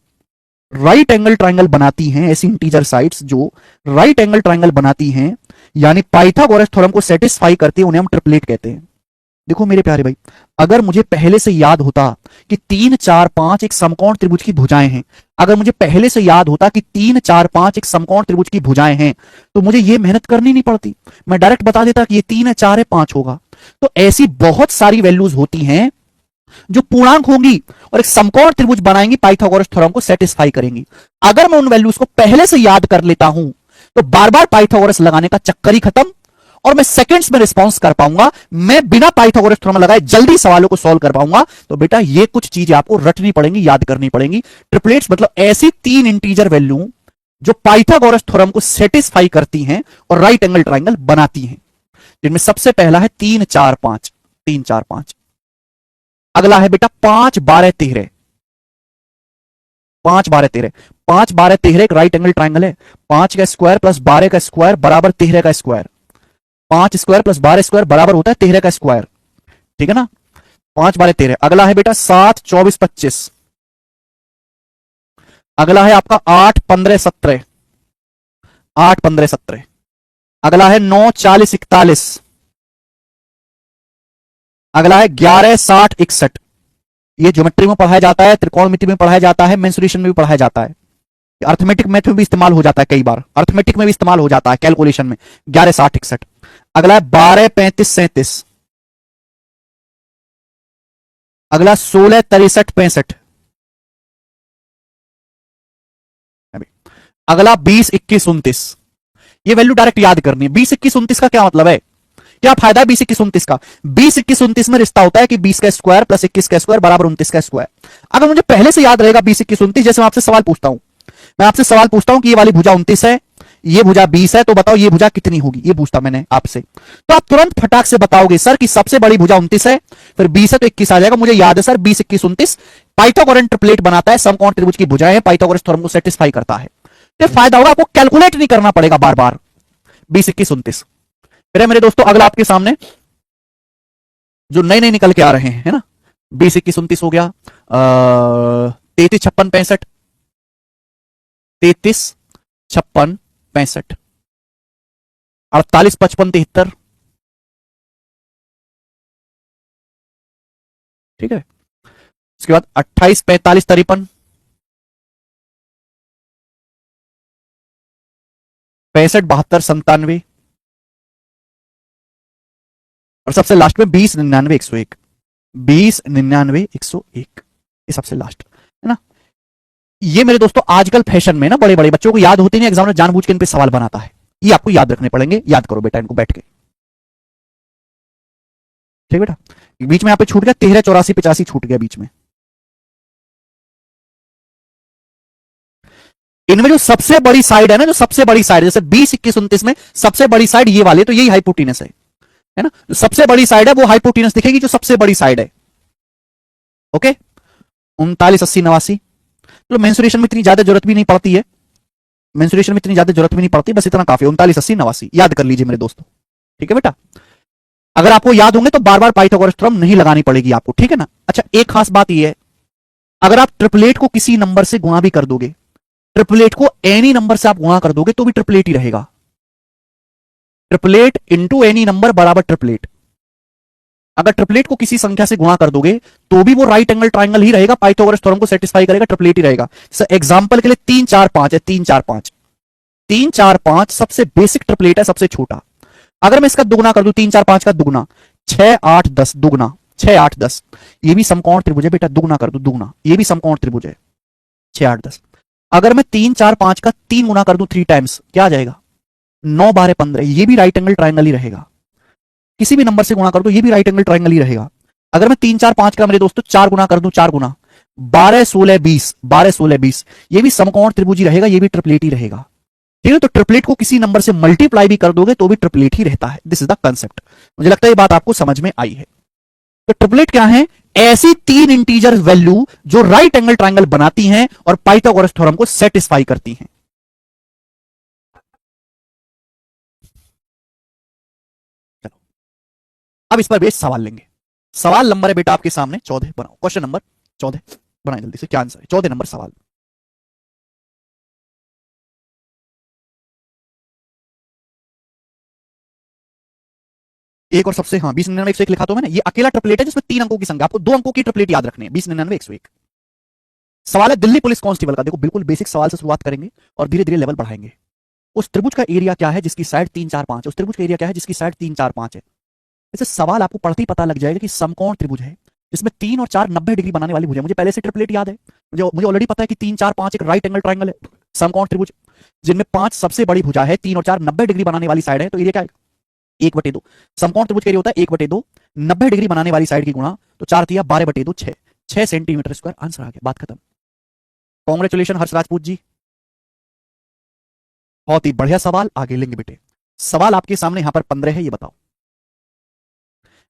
राइट एंगल ट्राइंगल बनाती हैं, ऐसी इंटीजर साइड्स जो राइट एंगल ट्राइंगल बनाती हैं, यानी पाइथागोरस थ्योरम को सेटिस्फाई करती है, उन्हें हम ट्रिपलेट कहते हैं। देखो मेरे प्यारे भाई, अगर मुझे पहले से याद होता कि 3 4 5 एक समकोण त्रिभुज की भुजाएं हैं, अगर मुझे पहले से याद होता कि 3 4 5 एक समकोण त्रिभुज की भुजाएं हैं, तो मुझे यह मेहनत करनी नहीं पड़ती, मैं डायरेक्ट बता देता कि ये 3 है 4 है 5 होगा। तो ऐसी बहुत सारी वैल्यूज होती हैं जो पूर्णांक होंगी और एक समकोण त्रिभुज बनाएंगी, पाइथागोरस थ्योरम को सेटिस्फाई करेंगी। अगर मैं उन वैल्यूज को पहले से याद कर लेता हूं तो बार बार पाइथागोरस लगाने का चक्कर ही खत्म, और मैं सेकंड्स में रिस्पॉन्स कर पाऊंगा, मैं बिना पाइथागोरस थ्योरम लगाए जल्दी सवालों को सॉल्व कर पाऊंगा। तो बेटा ये कुछ चीजें आपको रटनी पड़ेंगी, याद करनी पड़ेंगी। ट्रिपलेट्स मतलब ऐसी 3 इंटीजर वैल्यू जो पाइथागोरस थ्योरम को सेटिस्फाई करती हैं और राइट एंगल ट्राइंगल बनाती हैं, जिनमें सबसे पहला है 3 4 5, 3 4 5। अगला है बेटा 5 12 13, 5 12 13, 5 12 13 एक राइट एंगल ट्राइंगल है। 5 का स्क्वायर प्लस 12 का स्क्वायर बराबर 13 का स्क्वायर, 5 स्क्वायर प्लस 12 स्क्वायर बराबर होता है 13 का स्क्वायर, ठीक है ना। 5 12 13। अगला है बेटा 7 24 25। अगला है आपका 8 15 17, 8 15 17। अगला है 9 40 41। अगला है 11 60 61। ये ज्योमेट्री में पढ़ाया जाता है, त्रिकोणमिति में पढ़ाया जाता है, मेंसुरेशन में भी पढ़ाया जाता है, अर्थमेटिक मेथड में भी इस्तेमाल हो जाता है, कई बार अर्थमेटिक में भी इस्तेमाल हो जाता है कैलकुलेशन में। 11 60 61। अगला है 12 35 37। अगला 16 63 65। अगला 20 21 29। ये वैल्यू डायरेक्ट याद करनी है। 20 21 29 का क्या मतलब है, क्या फायदा है 20 21 29 का? 20 21 29 में रिश्ता होता है कि 20 का स्क्वायर प्लस 21 का स्क्वायर बराबर 29 का स्क्वायर। अगर मुझे पहले से याद रहेगा 20 21 29, जैसे मैं आपसे सवाल पूछता हूं, मैं आपसे सवाल पूछता हूं कि ये वाली भुजा 29 है, ये भुजा 20 है, तो बताओ ये भुजा कितनी होगी, ये पूछता मैंने आपसे, तो आप तुरंत फटाक से बताओगे सर कि सबसे बड़ी भुजा 29 है, फिर 20 है तो 21 आ जाएगा। मुझे याद है सर 20 21 29 पाइथागोरस ट्रिपलेट बनाता है, समकोण त्रिभुज की भुजाएं पाइथागोरस थ्योरम को सेटिस्फाई करता है। तो फायदा होगा, आपको कैलकुलेट नहीं करना पड़ेगा बार बार। 20 21 29। फिर मेरे दोस्तों अगला आपके सामने जो नए नए निकल के आ रहे हैं, है ना, 20 21 29 हो गया, 33 56 65, 33 56 65, 48 55 73, ठीक है। उसके बाद 28 45 53, 65 72 97, और सबसे लास्ट में 20 99 101, 20 99 101, ये सबसे लास्ट, है ना। ये मेरे दोस्तों आजकल फैशन में ना बड़े बड़े बच्चों को याद होते नहीं, एग्जाम में जानबूझ के इन पे सवाल बनाता है, ये आपको याद रखने पड़ेंगे। याद करो बेटा इनको बैठ के, ठीक बेटा। बीच में यहाँ पे छूट गया 13 84 85 छूट गया बीच में। इनमें जो सबसे बड़ी साइड है ना, जो सबसे बड़ी साइड, जैसे 20 21 29 में सबसे बड़ी साइड ये वाली, तो यही हाइपोटेनस है ना, जो सबसे बड़ी साइड है वो हाइपोटेनस दिखेगी, जो सबसे बड़ी साइड है। ओके, 39 80 89। तो मेंसुरेशन में इतनी ज्यादा जरूरत भी नहीं पड़ती है, मेंसुरेशन में इतनी ज्यादा जरूरत भी नहीं पड़ती, बस इतना काफी, 39 80 89 याद कर लीजिए मेरे दोस्तों, ठीक है बेटा। अगर आपको याद होंगे तो बार बार पाइथागोरस थ्योरम नहीं लगानी पड़ेगी आपको, ठीक है ना। अच्छा, एक खास बात यह है, अगर आप ट्रिपलेट को किसी नंबर से गुणा भी कर दोगे, ट्रिपलेट को एनी नंबर से आप गुणा कर दोगे तो भी ट्रिपलेट ही रहेगा। ट्रिपलेट इंटू एनी नंबर बराबर ट्रिपलेट। अगर ट्रिपलेट को किसी संख्या से गुणा कर दोगे तो भी वो राइट एंगल ट्राइंगल ही रहेगा, पाइथागोरस थ्योरम को सेटिस्फाई करेगा, ट्रिपलेट ही रहेगा। एग्जांपल के लिए 3 4 5 है, 3 4 5, 3 4 5 सबसे बेसिक ट्रिपलेट है, सबसे छोटा। अगर मैं इसका दुगुना कर दूं, 3 4 5 का दुगुना 6 8 10, दुगुना 6 8 10, ये भी समकोण त्रिभुज है बेटा, दुगुना कर दूं, दुगुना, ये भी समकोण त्रिभुज है, 6 8 10। अगर मैं 3 4 5 का 3 गुना कर दूं 3 टाइम्स, क्या आ जाएगा, 9 12 15, ये भी राइट एंगल ट्राइंगल ही रहेगा। किसी भी नंबर से गुणा कर दो, ये भी राइट एंगल ट्राइंगल ही रहेगा। अगर मैं 3 4 5 का मेरे दोस्तों 4 गुना कर दूं, 4 गुना 12 16 20, 12 16 20, ये भी समकोण त्रिभुज ही रहेगा, ये भी ट्रिपलेट ही रहेगा, ठीक है। तो ट्रिपलेट को किसी नंबर से मल्टीप्लाई भी कर दोगे तो भी ट्रिपलेट ही रहता है। This is the concept. मुझे लगता है ये बात आपको समझ में आई है। तो ट्रिपलेट क्या है, ऐसी 3 इंटीजर वैल्यू जो राइट एंगल ट्राइंगल बनाती हैं और पाइथागोरस थ्योरम को सेटिस्फाई करती हैं। चलो अब इस पर बेस सवाल लेंगे। सवाल नंबर है बेटा आपके सामने 14, बनाओ क्वेश्चन नंबर 14। बनाए जल्दी से, क्या आंसर है? 14 नंबर सवाल। एक और सबसे, हाँ 2099 101 लिखा तो मैंने, ये अकेला ट्रिपलेट है जिसमें 3 अंकों की संख्या, आपको 2 अंकों की ट्रिपलेट याद रखनी है, 2099 101। सवाल है दिल्ली पुलिस कांस्टेबल का, देखो बिल्कुल बेसिक सवाल से शुरुआत करेंगे और धीरे धीरे लेवल बढ़ाएंगे। उस त्रिभुज का एरिया क्या है जिसकी साइड 3 4 5 है? उस त्रिभुज का एरिया क्या है जिसकी साइड 3 4 5 है? ऐसे सवाल आपको पढ़ते ही पता लग जाएगा कि समकोण त्रिभुज है जिसमें 3 और 4 90 डिग्री बनाने वाली भुजा। मुझे पहले से ट्रिपलेट याद है, मुझे ऑलरेडी पता है कि 3 4 5 एक राइट एंगल ट्राइंगल है, समकोण त्रिभुज जिनमें 5 सबसे बड़ी भुजा है, 3 और 4 90 डिग्री बनाने वाली साइड है, तो एरिया क्या है? 1/2। समकोण त्रिभुज का एरिया होता है 1/2, 90 डिग्री बनाने वाली साइड की गुणा, तो 4 तिया 12/2, 6 सेंटीमीटर स्क्वायर। आंसर आ गया, बात खत्म। कॉन्ग्रेचुलेशन हर्ष राजपूत जी, बहुत ही बढ़िया सवाल, आगे लेंगे बेटे। सवाल आपके सामने यहां पर 15 है, ये बताओ।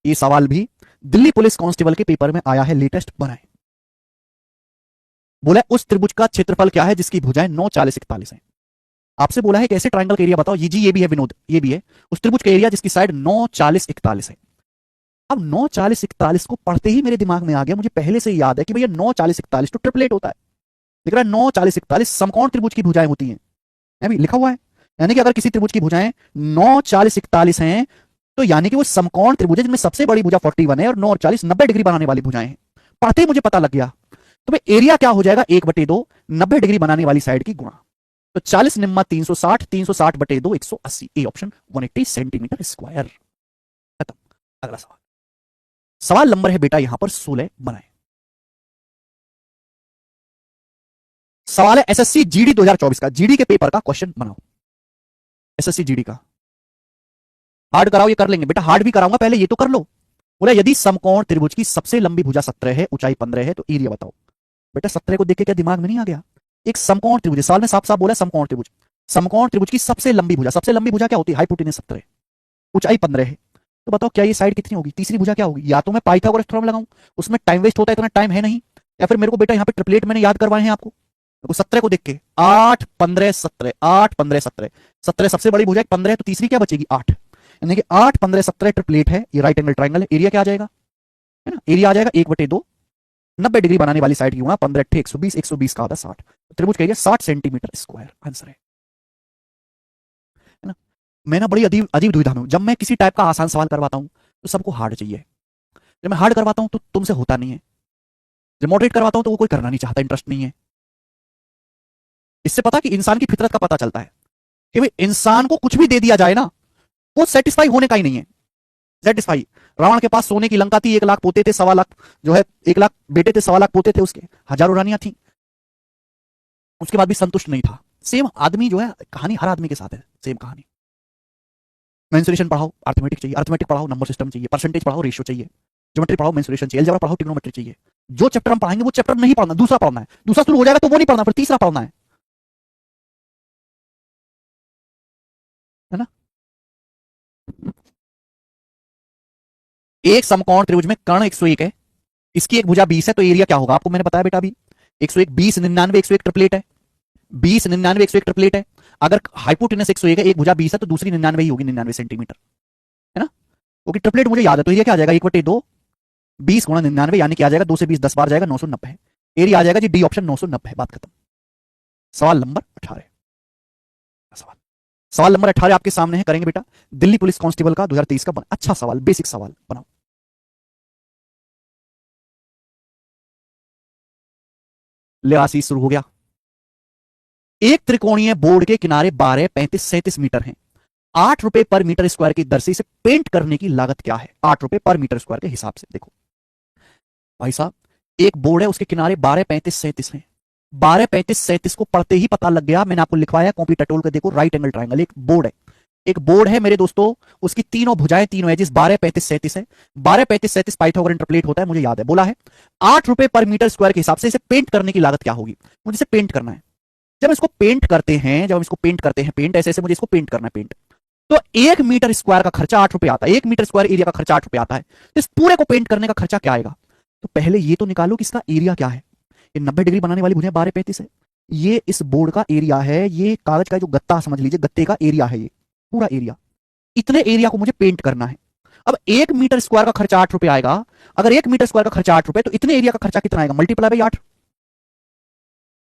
ये सवाल भी दिल्ली पुलिस कांस्टेबल के पेपर में आया है, लेटेस्ट बनाए। बोला उस त्रिभुज का क्षेत्रफल क्या है जिसकी भुजाएं 9 40 41 है। आपसे बोला है कैसे ट्रायंगल का एरिया बताओ, ये जी ये भी है विनोद, ये भी है उस त्रिभुज का एरिया जिसकी साइड 9 40 41 है। अब 9 40 41 को पढ़ते ही मेरे दिमाग में आ गया, मुझे पहले से याद है कि भैया 9 40 41 तो ट्रिपलेट होता है। दिख रहा है 9 40 41 समकोण त्रिभुज की भुजाएं होती हैं, भी लिखा हुआ है। यानी कि अगर किसी त्रिभुज की भुजाएं 9 40 41 हैं तो यानी कि वो समकोण त्रिभुज है जिनमें सबसे बड़ी भुजा 41 है और 9 और 40 90 डिग्री बनाने वाली भुजाएं हैं। पढ़ते ही मुझे पता लग गया, तो भाई एरिया क्या हो जाएगा? 1/2 90 डिग्री बनाने वाली साइड की गुणा, तो 40 निम्मा 360, 360/2 180, ए ऑप्शन 180 सेंटीमीटर स्क्वायर। खत्म। अगला सवाल, सवाल नंबर है बेटा यहां पर 16 बनाए। सवाल है एसएससी जीडी 2024 का, जीडी के पेपर का क्वेश्चन बनाओ, एसएससी जीडी का। हार्ड कराओ, ये कर लेंगे बेटा, हार्ड भी कराऊंगा, पहले ये तो कर लो। बोला यदि समकोण त्रिभुज की सबसे लंबी भुजा 17 है, ऊंचाई 15 है, तो एरिया बताओ। बेटा 17 को देख के क्या दिमाग में नहीं आ गया? एक समकोण त्रिभुज, सवाल में साफ साफ बोला समकोण त्रिभुज, समकोण त्रिभुज की सबसे लंबी भुजा, सबसे लंबी भुजा क्या होती है? हाइपोटेनस 17, ऊंचाई 15 है, तो बताओ क्या ये साइड कितनी होगी? तीसरी भुजा क्या होगी? या तो मैं पाइथागोरस थ्योरम लगाऊं, उसमें टाइम वेस्ट होता है, इतना टाइम है नहीं, या फिर मेरे को बेटा यहाँ पे ट्रिपलेट मैंने याद करवाए हैं आपको। 17 को देख के 8 15 17, 8 15 17, 17 सबसे बड़ी भुजा, 15 है तो तीसरी क्या बचेगी? 8, यानी कि 8 15 17 ट्रिपलेट है, ये राइट एंगल ट्राइंगल है। एरिया क्या आ जाएगा? है ना, एरिया आ जाएगा 1/2, 90 डिग्री बनाने वाली साइड की गुणा 15 8 120, 120 का आधा 60, त्रिभुज का एरिया 60 सेंटीमीटर स्क्वायर। आंसर है ना। मैं ना बड़ी अजीब अजीब दुविधा में हूं, जब मैं किसी टाइप का आसान सवाल करवाता हूं तो सबको हार्ड चाहिए, जब मैं हार्ड करवाता हूं तो तुमसे होता नहीं है, जब मॉडरेट करवाता हूं तो वो कोई करना नहीं चाहता, इंटरेस्ट नहीं है। इससे पता कि इंसान की फितरत का पता चलता है कि भाई इंसान को कुछ भी दे दिया जाए ना, वो सेटिस्फाई होने का ही नहीं है। सेटिस्फाई, रावण के पास सोने की लंका थी, 1 लाख पोते थे, 1.25 लाख जो है, 1 लाख बेटे थे, 1.25 लाख पोते थे उसके, हजारों रानियां थी, उसके बाद भी संतुष्ट नहीं था। सेम आदमी जो है, कहानी हर आदमी के साथ है, सेम कहानी। मेंसुरेशन पढ़ाओ, अर्थमेटिक चाहिए, अर्थमेटिक पढ़ाओ, नंबर सिस्टम चाहिए, परसेंटेज पढ़ाओ, रेशियो चाहिए, ज्योमेट्री पढ़ाओ, मेंसुरेशन चाहिए, अलजेब्रा पढ़ाओ, ट्रिग्नोमेट्री चाहिए। जो चैप्टर हम पढ़ाएंगे वो चैप्टर नहीं पढ़ना, दूसरा पढ़ना है, दूसरा शुरू हो जाएगा तो वो नहीं पढ़ना, फिर तीसरा पढ़ना है ना। एक समकोण त्रिभुज में कर्ण 101 है, इसकी एक भुजा 20 है, तो एरिया क्या होगा? आपको मैंने बताया बेटा अभी 101, 20 99 101 ट्रिपलेट है, 20 99 101 ट्रिपलेट है। अगर हाइपोटेनस 101 है, एक भुजा 20 है, तो दूसरी 99 ही होगी, 99 सेंटीमीटर, है ना। क्योंकि ट्रिपलेट मुझे याद है, तो एरिया क्या आ जाएगा? 1/2, 20 गुणा 99, यानी कि आ जाएगा 2 से 20 10 बार जाएगा, 990 है। एरिया आ जाएगा जी डी ऑप्शन 990 है, बात खत्म। सवाल नंबर 18, सवाल सवाल नंबर 18 आपके सामने है, करेंगे बेटा। दिल्ली पुलिस कांस्टेबल का 2023 का अच्छा सवाल, बेसिक सवाल बनाओ। ले आशीष शुरू हो गया। एक त्रिकोणीय बोर्ड के किनारे 12 35 37 मीटर हैं, 8 रुपए पर मीटर स्क्वायर की दर से इसे पेंट करने की लागत क्या है? 8 रुपए पर मीटर स्क्वायर के हिसाब से। देखो भाई साहब, एक बोर्ड है, उसके किनारे 12 35 37 हैं, 12 35 37 को पढ़ते ही पता लग गया, मैंने आपको लिखवाया कॉपी टटोल कर, देखो राइट एंगल ट्राइंगल, एक बोर्ड है, एक बोर्ड है मेरे दोस्तों, उसकी तीनों भुजाएं, तीनों एजेस 12 35 37 है। 12 35 37 पाइथागोरस इंटरप्लेट होता है, मुझे याद है, बोला है 8 रुपए पर मीटर स्क्वायर के हिसाब से इसे पेंट करने की लागत क्या होगी? मुझे इसे पेंट करना है। जब इसको पेंट करते हैं, जब हम इसको पेंट करते हैं, पेंट ऐसे ऐसे मुझे इसको पेंट करना है, पेंट, तो 1 मीटर स्क्वायर का खर्चा 8 रुपए आता है, 1 मीटर स्क्वायर एरिया का खर्चा 8 रुपए आता है, तो इस पूरे को पेंट करने का खर्चा क्या आएगा? तो पहले ये तो निकालो कि इसका एरिया क्या है। ये 90 डिग्री बनाने वाली भुजा 12 35 है, ये इस बोर्ड का एरिया है, ये कागज का जो गत्ता समझ लीजिए, गत्ते का एरिया है, ये पूरा एरिया, इतने एरिया को मुझे पेंट करना है। अब 1 मीटर स्क्वायर का खर्चा 8 रुपए आएगा, अगर 1 मीटर स्क्वायर का खर्चा 8 रुपए, तो इतने एरिया का खर्चा कितना आएगा? मल्टीप्लाई बाई 8,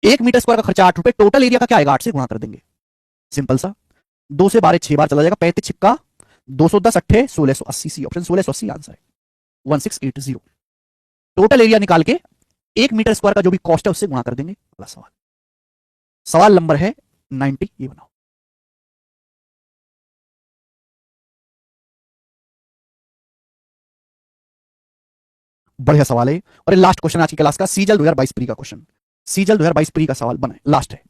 1 मीटर स्क्वायर का खर्चा 8 रुपए, टोटल एरिया का क्या आएगा? 8 से गुणा कर देंगे, सिंपल सा। 2 से 12 6 बार चला जाएगा, 35 छिक्का 210 अट्ठे 1680, सी ऑप्शन 1680 आंसर है, 1680। टोटल एरिया निकाल के 1 मीटर स्क्वायर का जो भी कॉस्ट है उससे गुणा कर देंगे। अगला सवाल, सवाल नंबर है 90, ये बनाओ। बढ़िया सवाल है और ये लास्ट क्वेश्चन आज की क्लास का, सीजल 2022 प्री का क्वेश्चन, सीजल 2022 प्री का सवाल बना, लास्ट है।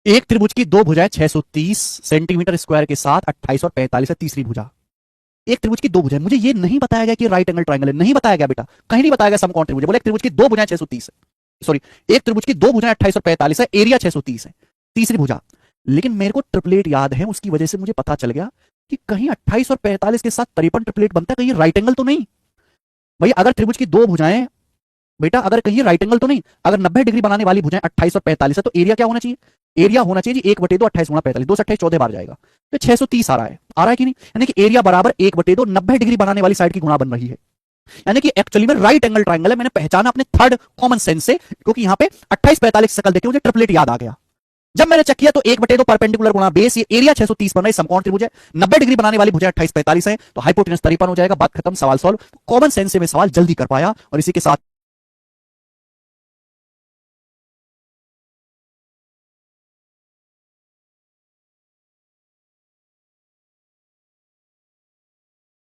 एक त्रिभुज की दो भुजाएं 630 सेंटीमीटर स्क्वायर के साथ 28 और 45 है, तीसरी भुजा। एक त्रिभुज की दो भुजाएं, मुझे ये नहीं बताया गया कि राइट एंगल ट्रायंगल है, नहीं बताया गया बेटा, कहीं नहीं बताया गया समकोण त्रिभुज है। बोले एक त्रिभुज की दो भुजाएं 630 है, सॉरी एक त्रिभुज की दो भुजाएं 28 और 45 है, एरिया 630 है, तीसरी भुजा। लेकिन मेरे को ट्रिपलेट याद है, उसकी वजह से मुझे पता चल गया कि कहीं 28 और 45 के साथ 53 ट्रिपलेट बनता है, कहीं राइट एंगल तो नहीं। भाई अगर त्रिभुज की दो भुजाएं, बेटा अगर कहीं राइट एंगल तो नहीं, अगर 90 डिग्री बनाने वाली भुजाएं 28 और 45 है तो एरिया क्या होना चाहिए? एरिया होना चाहिए जी 1/2 28 गुणा 45, 2 से 28 14 बार जाएगा, तो 630 आ रहा है कि नहीं? यानी कि एरिया बराबर 1/2 90 डिग्री बनाने वाली साइड की गुणा बन रही है, यानी कि एक्चुअली में राइट एंगल ट्रायंगल है। मैंने पहचाना अपने थर्ड कॉमन सेंस से, क्योंकि यहां पे 28 45 शक्ल देख के मुझे ट्रिपलेट याद आ गया। जब मैंने चेक किया तो 1/2 परपेंडिकुलर गुणा बेस, ये एरिया 630 बन रहा है, समकोण त्रिभुज है, 90 डिग्री बनाने वाली भुजा 28 45 है, तो हाइपोटेनस 53 हो जाएगा, बात खत्म, सवाल सॉल्व। कॉमन सेंस से मैं सवाल जल्दी कर पाया और इसी के साथ